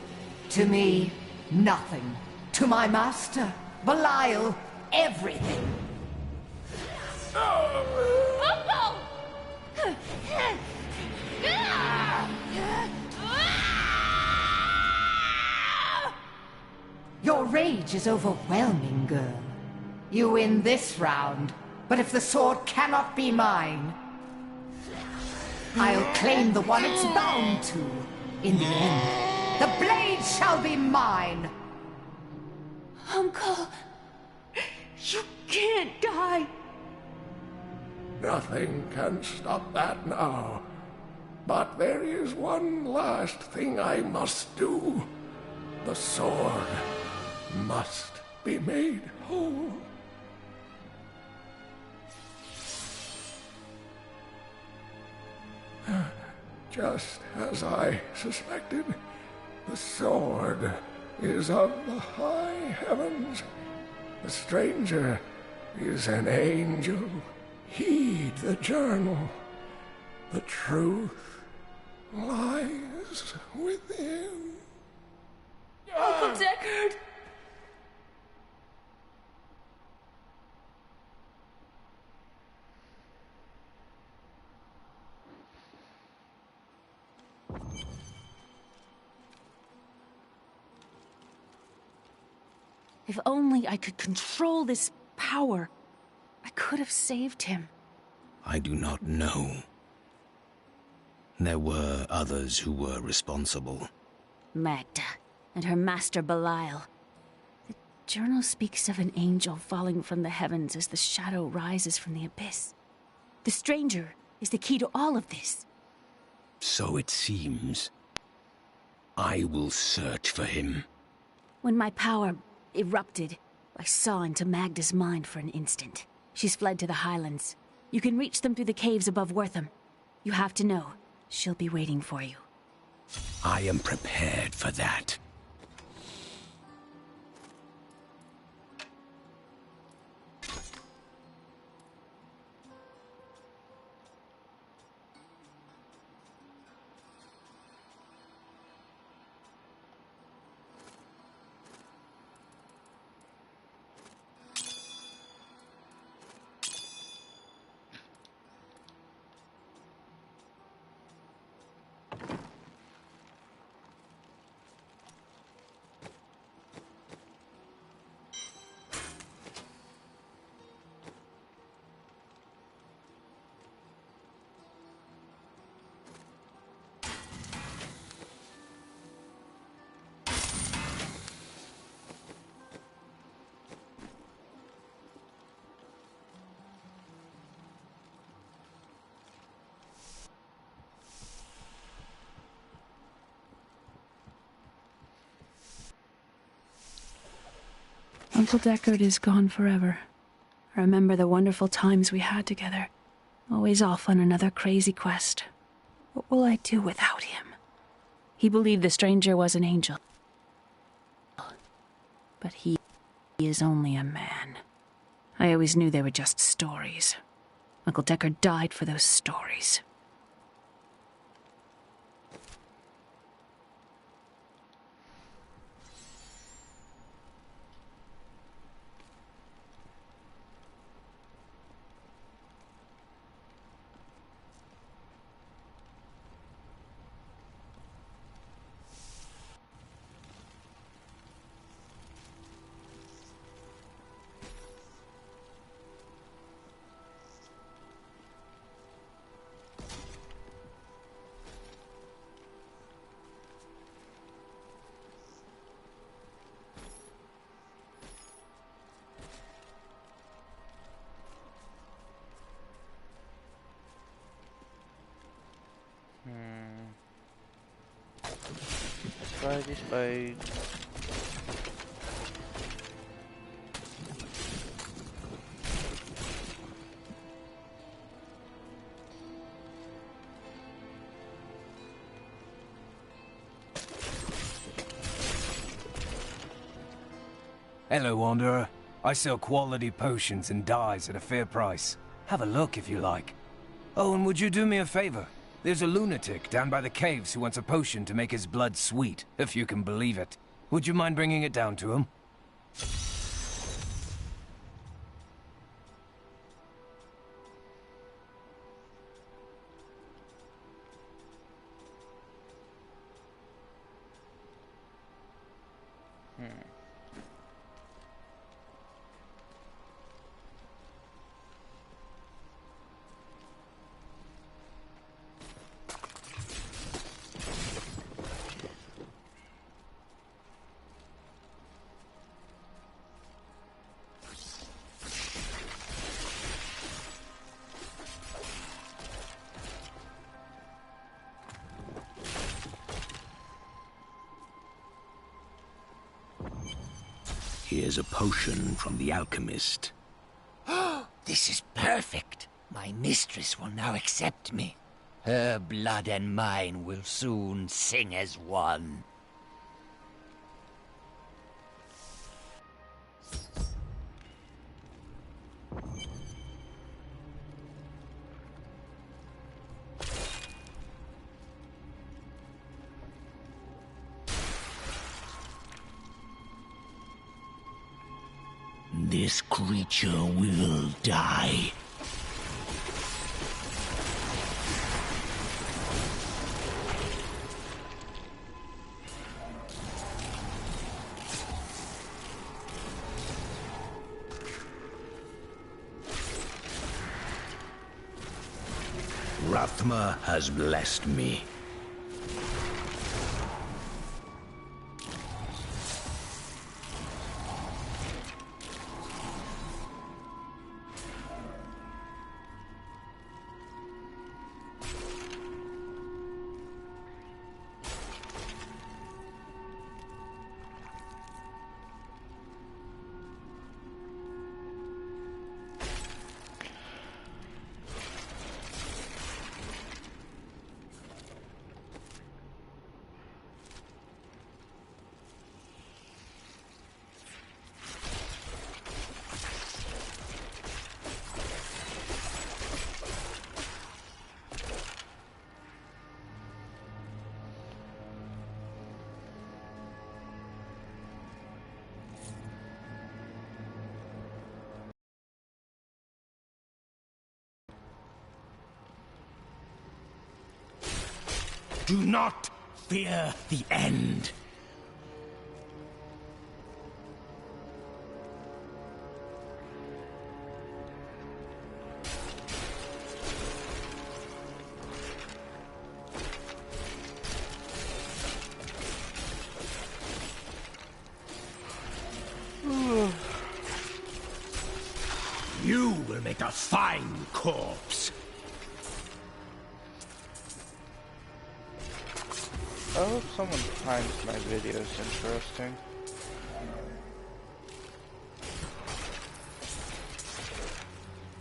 To me, nothing. To my master, Belial, everything. Your rage is overwhelming, girl. You win this round, but if the sword cannot be mine, I'll claim the one it's bound to. In the end, the blade shall be mine. Uncle, you can't die. Nothing can stop that now. But there is one last thing I must do. The sword must be made whole. Just as I suspected, the sword is of the high heavens. The stranger is an angel. Heed the journal. The truth lies within. Uncle Deckard! If only I could control this power, I could have saved him. I do not know. There were others who were responsible. Magda and her master Belial. The journal speaks of an angel falling from the heavens as the shadow rises from the abyss. The stranger is the key to all of this. So it seems. I will search for him. When my power erupted, I saw into Magda's mind for an instant. She's fled to the highlands. You can reach them through the caves above Wortham. You have to know, she'll be waiting for you. I am prepared for that. Uncle Deckard is gone forever. I remember the wonderful times we had together. Always off on another crazy quest. What will I do without him? He believed the stranger was an angel. But he is only a man. I always knew they were just stories. Uncle Deckard died for those stories. Spidey. Hello, Wanderer. I sell quality potions and dyes at a fair price. Have a look if you like. Oh, and would you do me a favor? There's a lunatic down by the caves who wants a potion to make his blood sweet, if you can believe it. Would you mind bringing it down to him? Here's a potion from the alchemist. This is perfect. My mistress will now accept me. Her blood and mine will soon sing as one. This creature will die. Rathma has blessed me. Do not fear the end. You will make a fine corpse. I hope someone finds my videos interesting.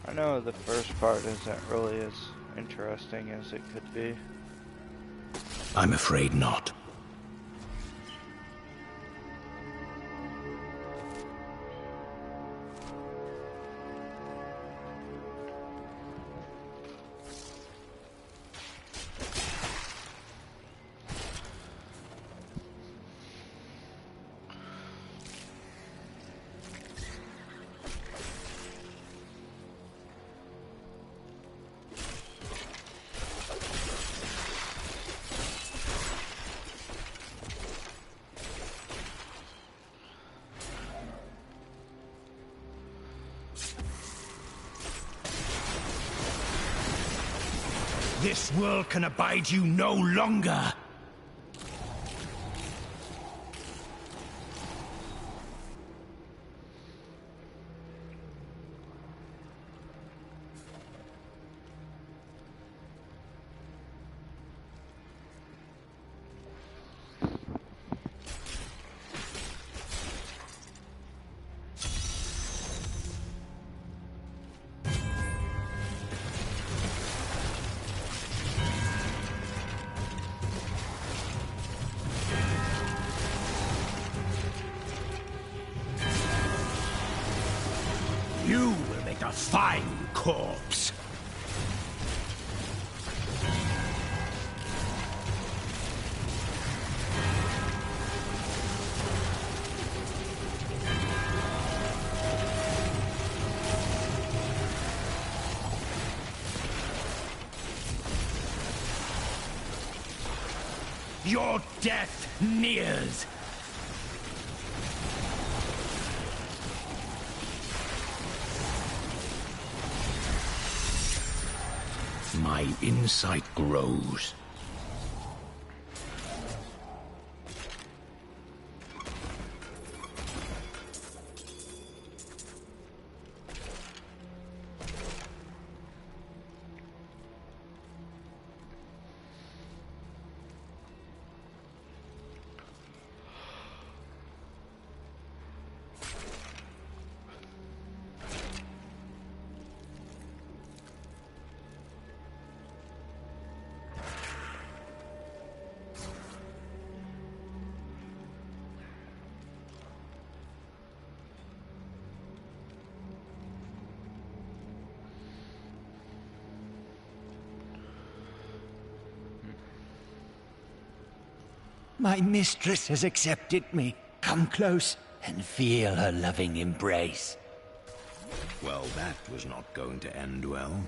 I know the first part isn't really as interesting as it could be. I'm afraid not. This world can abide you no longer! You will make a fine corpse. Your death nears. My insight grows. My mistress has accepted me. Come close and feel her loving embrace. Well, that was not going to end well.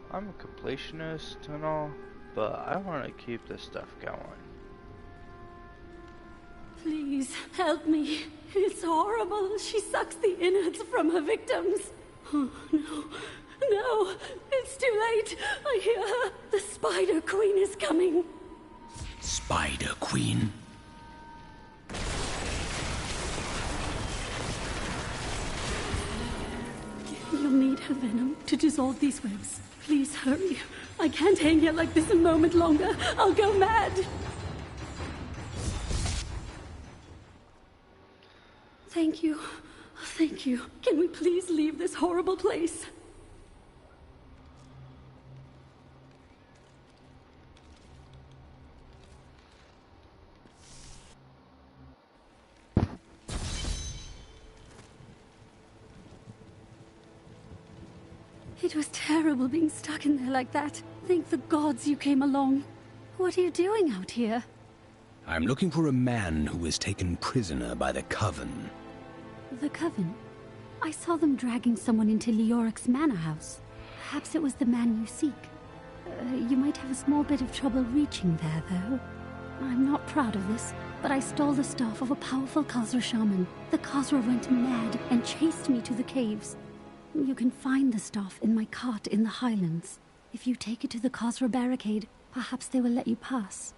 I'm a completionist and all, but I want to keep this stuff going. Please, help me. It's horrible. She sucks the innards from her victims. Oh, no. No, it's too late. I hear her. The Spider Queen is coming. Spider Queen? You'll need her venom to dissolve these webs. Please hurry. I can't hang here like this a moment longer. I'll go mad. Thank you. Thank you. Can we please leave this horrible place? It was terrible being stuck in there like that. Thank the gods you came along. What are you doing out here? I'm looking for a man who was taken prisoner by the Coven. The Coven? I saw them dragging someone into Leoric's manor house. Perhaps it was the man you seek. You might have a small bit of trouble reaching there, though. I'm not proud of this, but I stole the staff of a powerful Khazra shaman. The Khazra went mad and chased me to the caves. You can find the staff in my cart in the highlands. If you take it to the Khazra barricade, perhaps they will let you pass.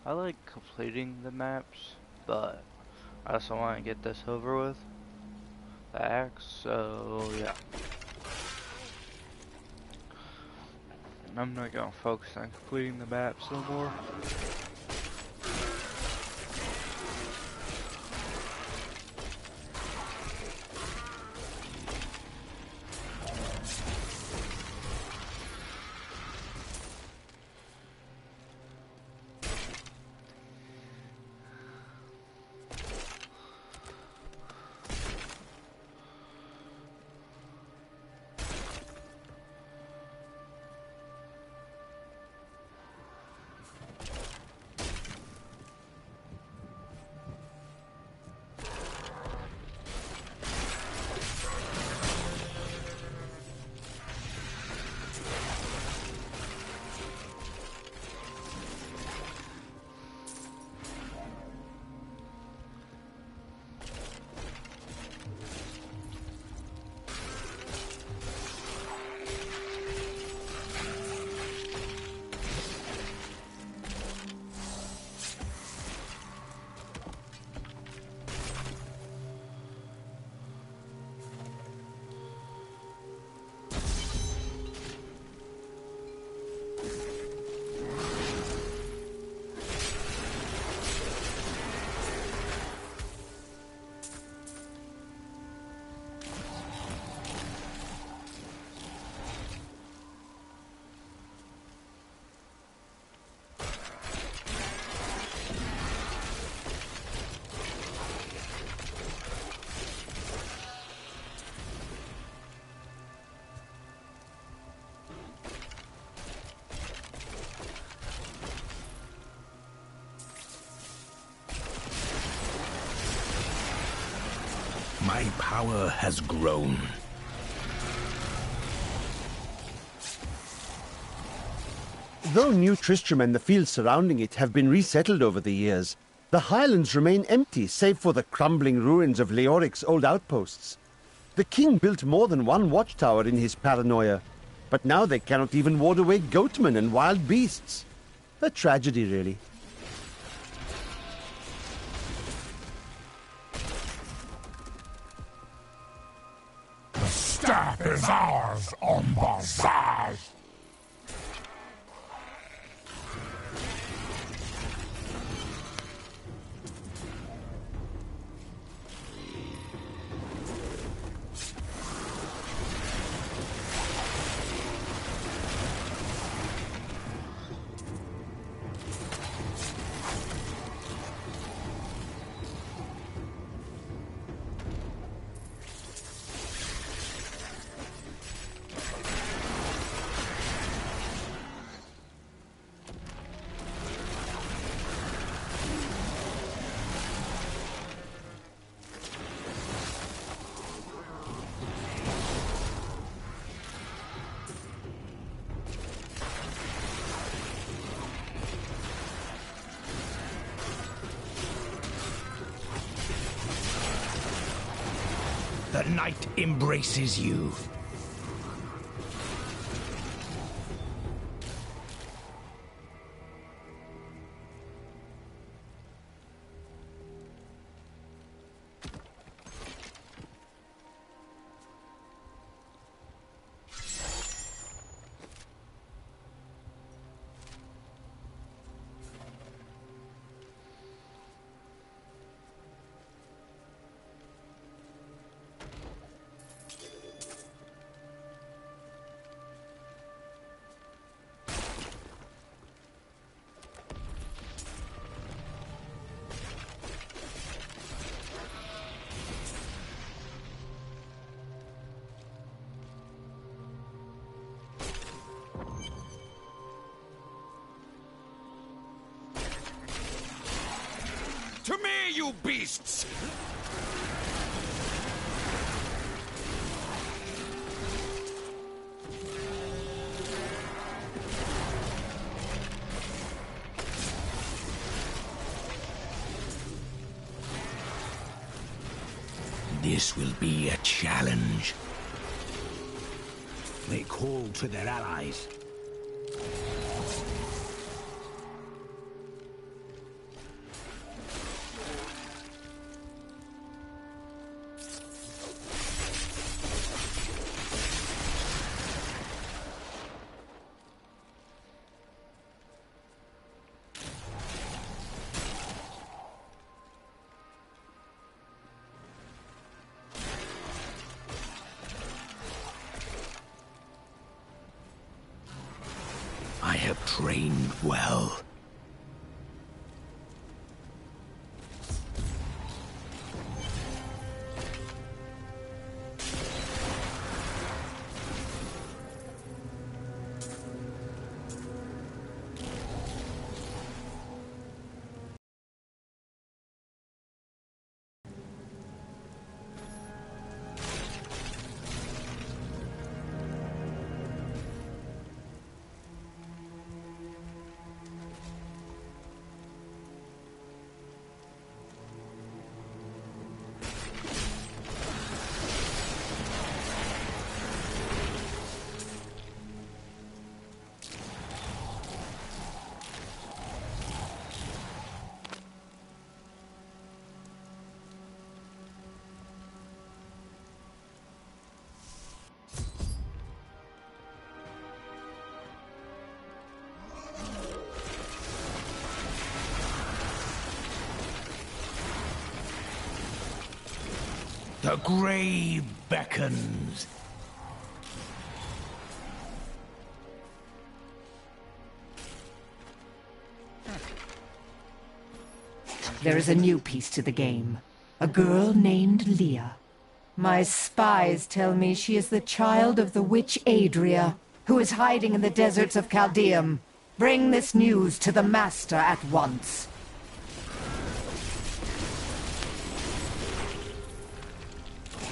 I like completing the maps, but I also want to get this over with. The axe, so yeah. I'm not gonna focus on completing the maps no more. My power has grown. Though New Tristram and the fields surrounding it have been resettled over the years, the highlands remain empty save for the crumbling ruins of Leoric's old outposts. The king built more than one watchtower in his paranoia, but now they cannot even ward away goatmen and wild beasts. A tragedy, really. The staff is ours, Ombazage! The night embraces you. To me, you beasts! This will be a challenge. They call to their allies. have trained well. The grave beckons. There is a new piece to the game. A girl named Leah. My spies tell me she is the child of the witch Adria, who is hiding in the deserts of Chaldeum. Bring this news to the Master at once.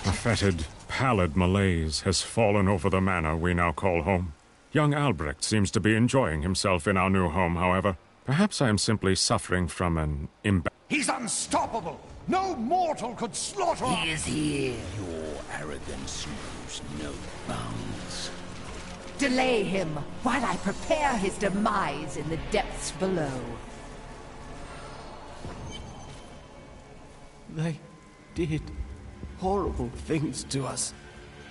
A fetid, pallid malaise has fallen over the manor we now call home. Young Albrecht seems to be enjoying himself in our new home, however. Perhaps I am simply suffering from an He's unstoppable! No mortal could slaughter him! He is here. Your arrogance knows no bounds. Delay him while I prepare his demise in the depths below. They did horrible things to us.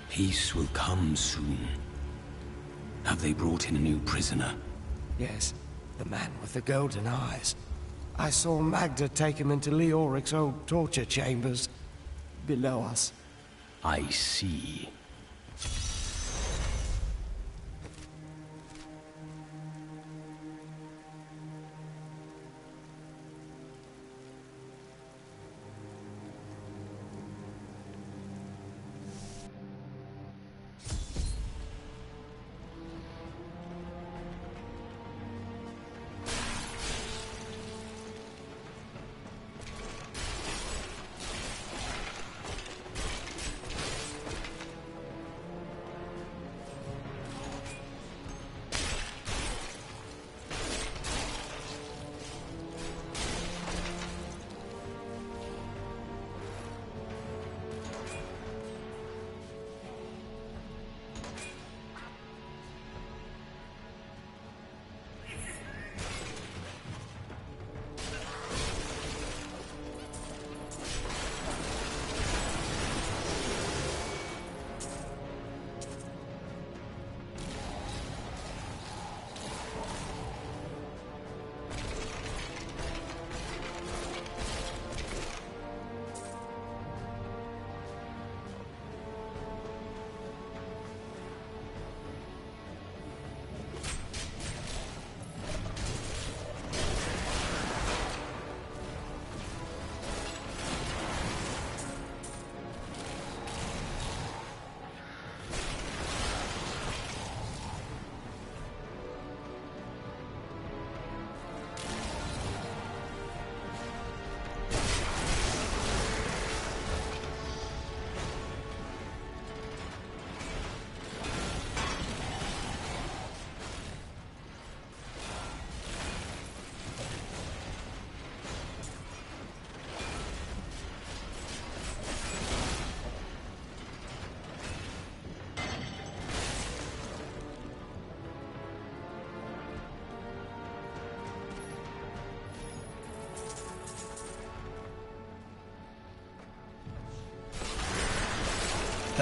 Peace will come soon. Have they brought in a new prisoner? Yes, the man with the golden eyes. I saw Magda take him into Leoric's old torture chambers below us. I see.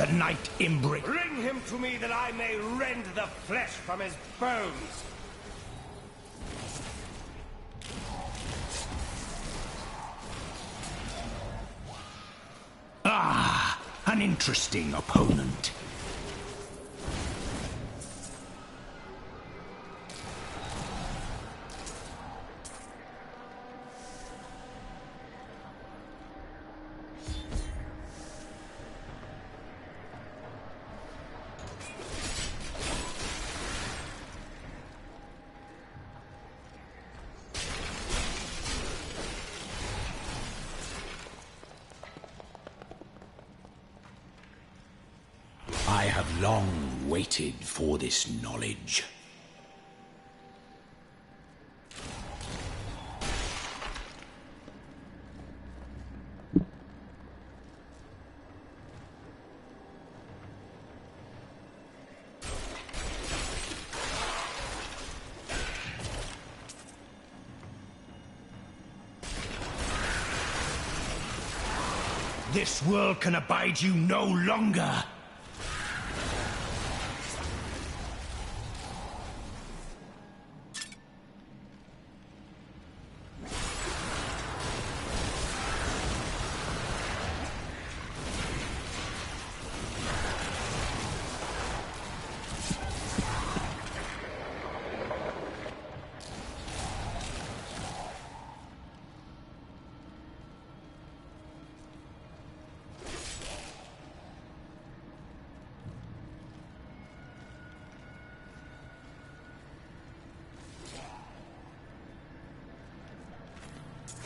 The Knight Imbric. Bring him to me that I may rend the flesh from his bones. Ah, an interesting opponent. I have long waited for this knowledge. This world can abide you no longer!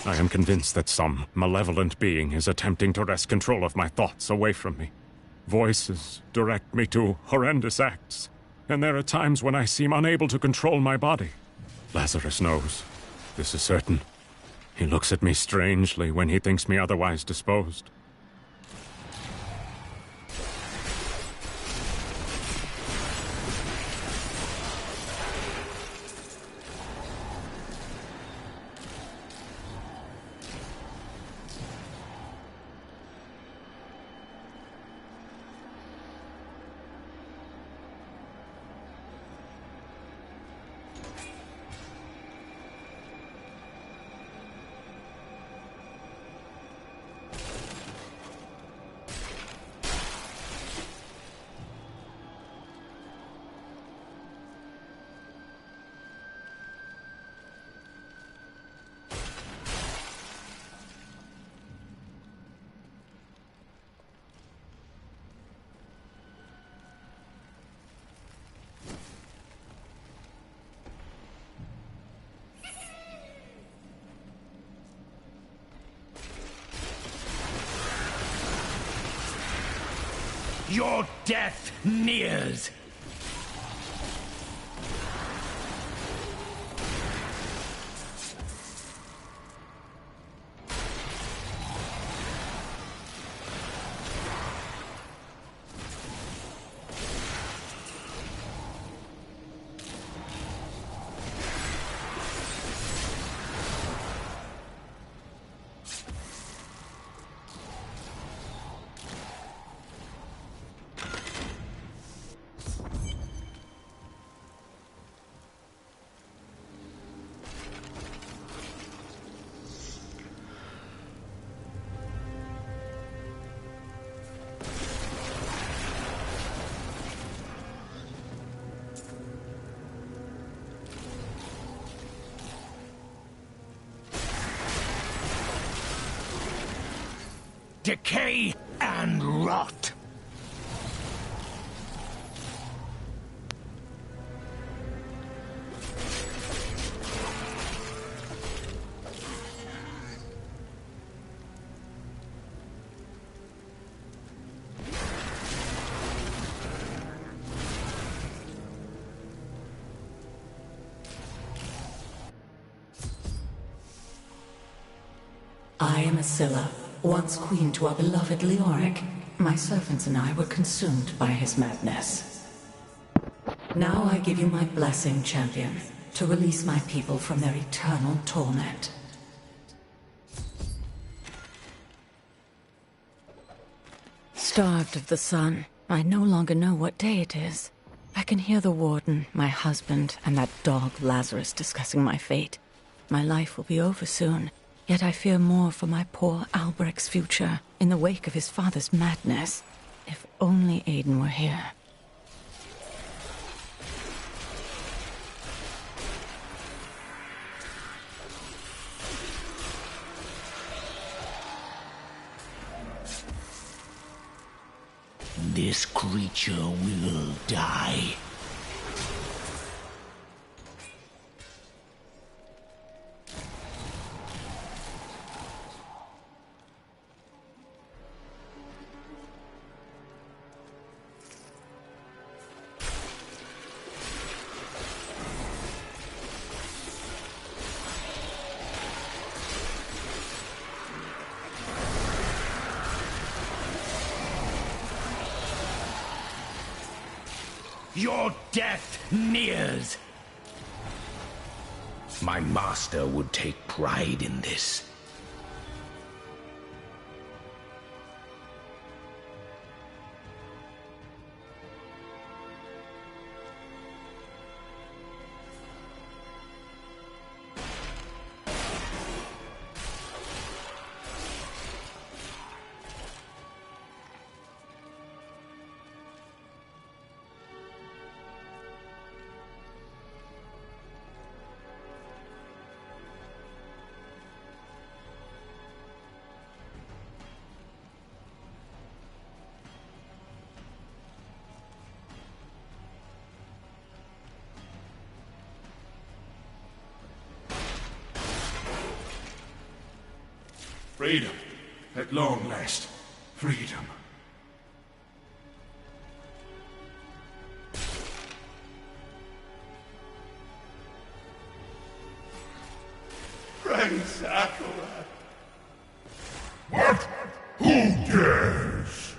I am convinced that some malevolent being is attempting to wrest control of my thoughts away from me. Voices direct me to horrendous acts, and there are times when I seem unable to control my body. Lazarus knows. This is certain. He looks at me strangely when he thinks me otherwise disposed. Your death nears! Decay and rot! I am Asilla, once queen to our beloved Leoric. My servants and I were consumed by his madness. Now I give you my blessing, champion, to release my people from their eternal torment. Starved of the sun, I no longer know what day it is. I can hear the warden, my husband, and that dog Lazarus discussing my fate. My life will be over soon. Yet I fear more for my poor Albrecht's future, in the wake of his father's madness. If only Aiden were here. This creature will die. Your death nears! My master would take pride in this. Freedom. At long last. Freedom. Praise Akarat. What? Who dares?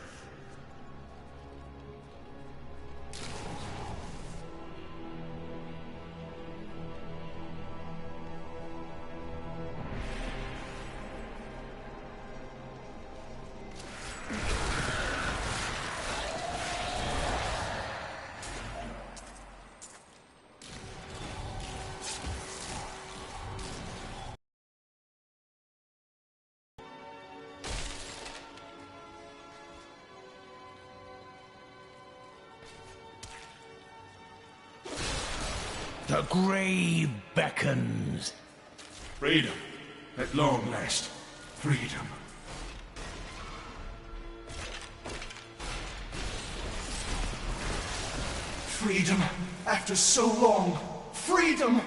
The grave beckons. Freedom. At long last. Freedom. Freedom. After so long. Freedom!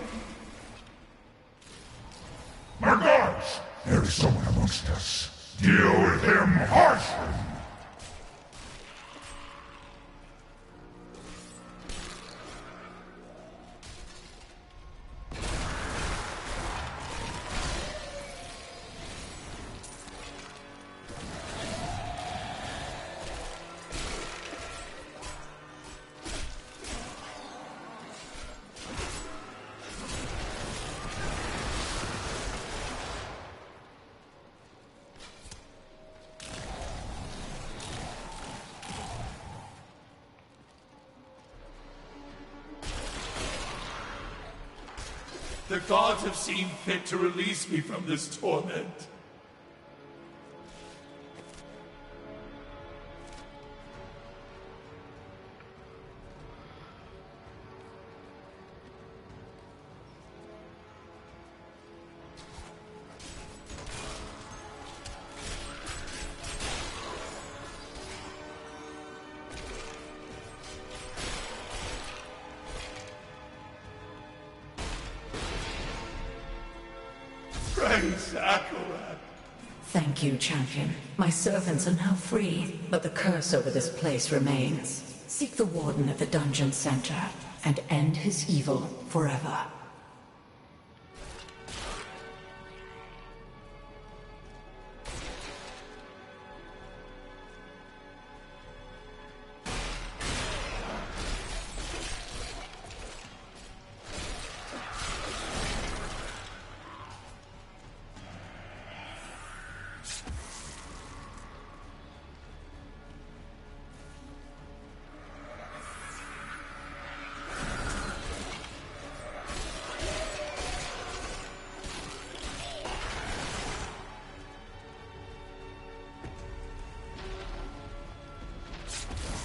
My gods! There is someone amongst us. Deal with him harshly! The gods have seen fit to release me from this torment. Praise Akarat. Thank you, champion. My servants are now free, but the curse over this place remains. Seek the warden at the dungeon center and end his evil forever.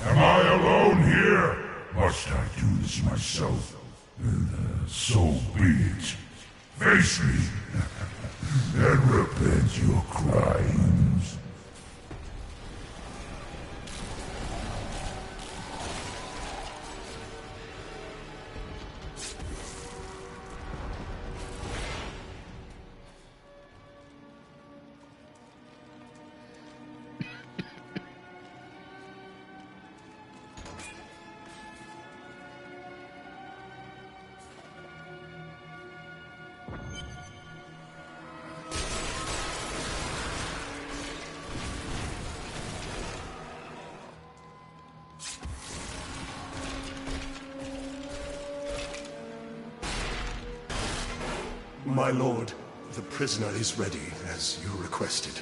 Am I alone here? Must I do this myself? So be it. Face me, and repent your crimes. My lord, the prisoner is ready, as you requested.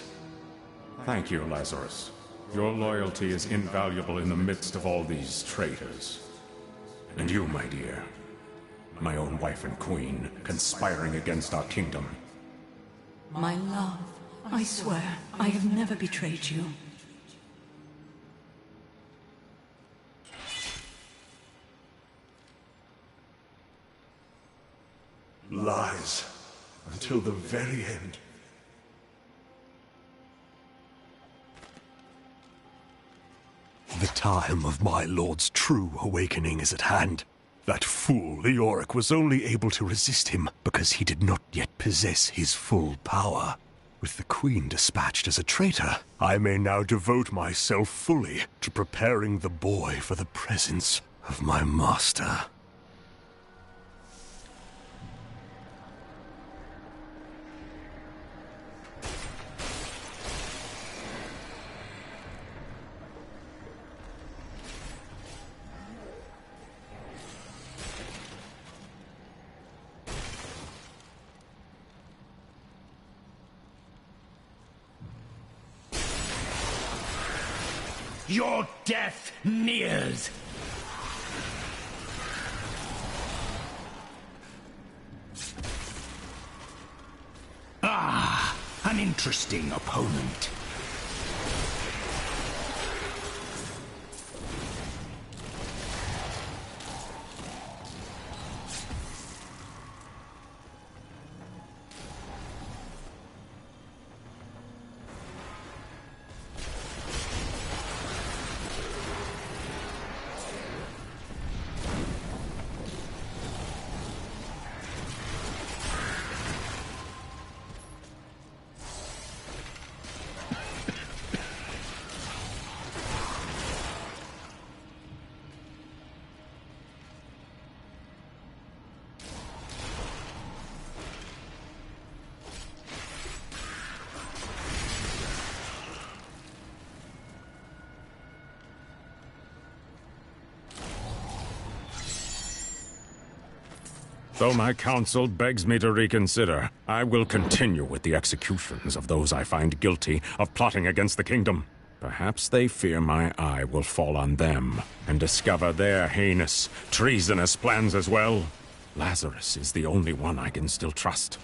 Thank you, Lazarus. Your loyalty is invaluable in the midst of all these traitors. And you, my dear, my own wife and queen, conspiring against our kingdom. My love, I swear, I have never betrayed you. Lies. Until the very end. The time of my lord's true awakening is at hand. That fool, Leoric, was only able to resist him because he did not yet possess his full power. With the Queen dispatched as a traitor, I may now devote myself fully to preparing the boy for the presence of my master. Your death nears! Ah, an interesting opponent. Though my counsel begs me to reconsider, I will continue with the executions of those I find guilty of plotting against the kingdom. Perhaps they fear my eye will fall on them and discover their heinous, treasonous plans as well. Lazarus is the only one I can still trust.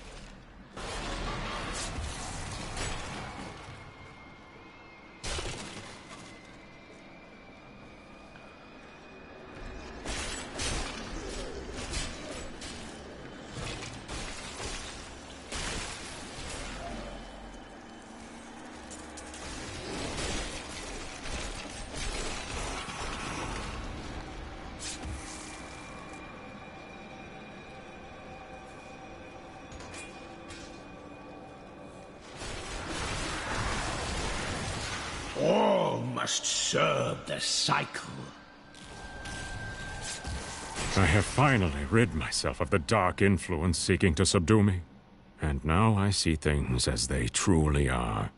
All must serve the cycle. I have finally rid myself of the dark influence seeking to subdue me. And now I see things as they truly are.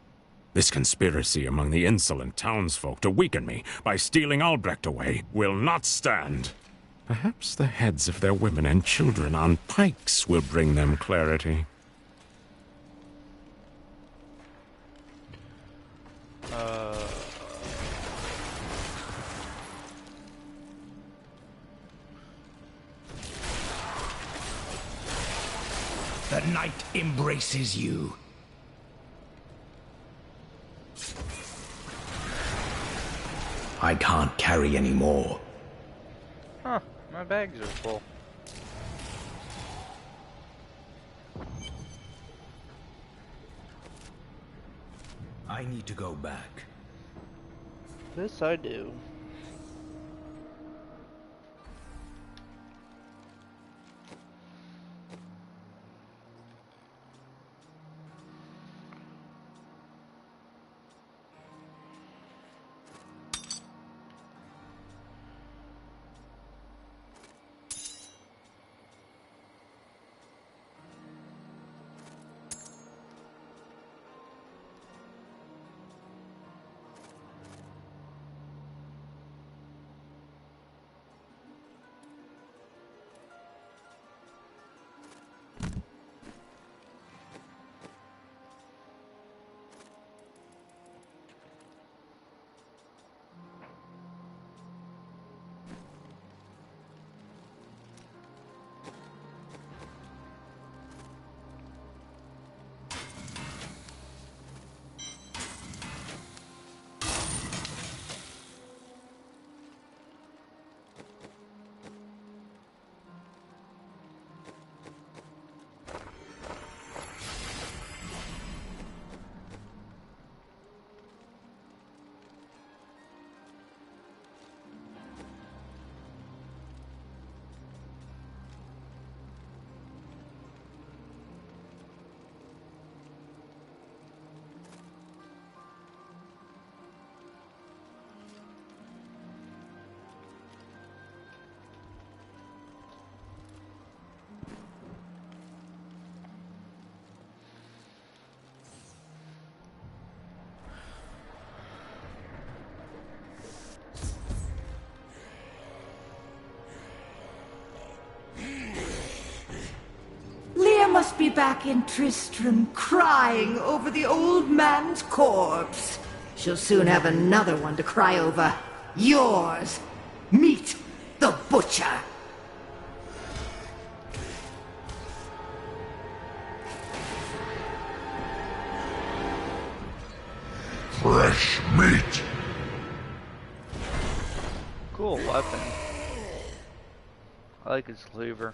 This conspiracy among the insolent townsfolk to weaken me by stealing Albrecht away will not stand. Perhaps the heads of their women and children on pikes will bring them clarity. The night embraces you. I can't carry any more. Huh, my bags are full. I need to go back. This I do. must be back in Tristram crying over the old man's corpse. She'll soon have another one to cry over. Yours. Meet the butcher. Fresh meat. Cool weapon. I like its cleaver.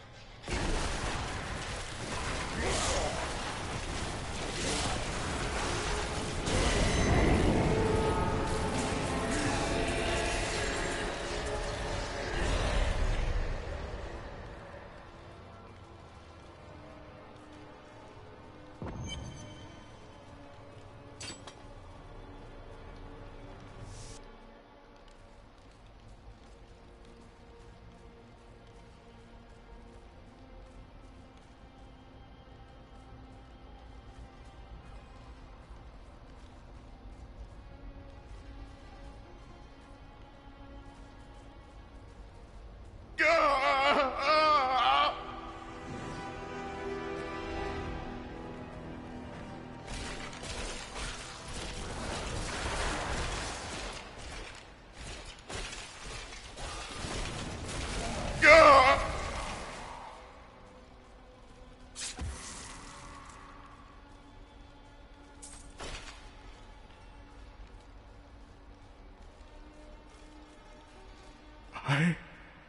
I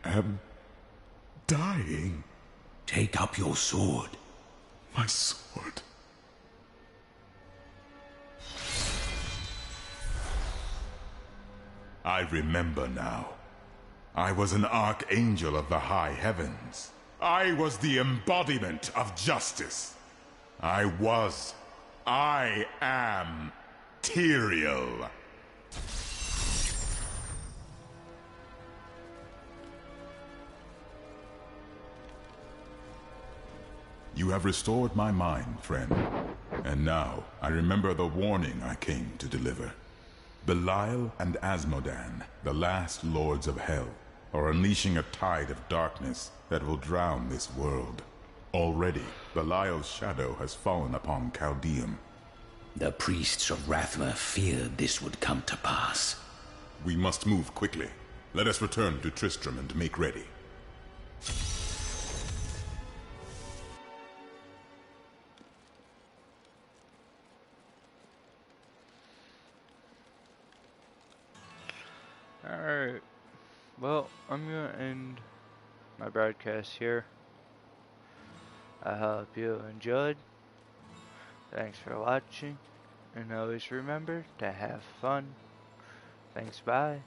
am dying. Take up your sword. My sword. I remember now. I was an archangel of the high heavens. I was the embodiment of justice. I am Tyrael. You have restored my mind, friend. And now, I remember the warning I came to deliver. Belial and Asmodan, the last lords of hell, are unleashing a tide of darkness that will drown this world. Already, Belial's shadow has fallen upon Chaldeum. The priests of Rathma feared this would come to pass. We must move quickly. Let us return to Tristram and make ready. Alright, well, I'm going to end my broadcast here. I hope you enjoyed. Thanks for watching, and always remember to have fun. Thanks, bye.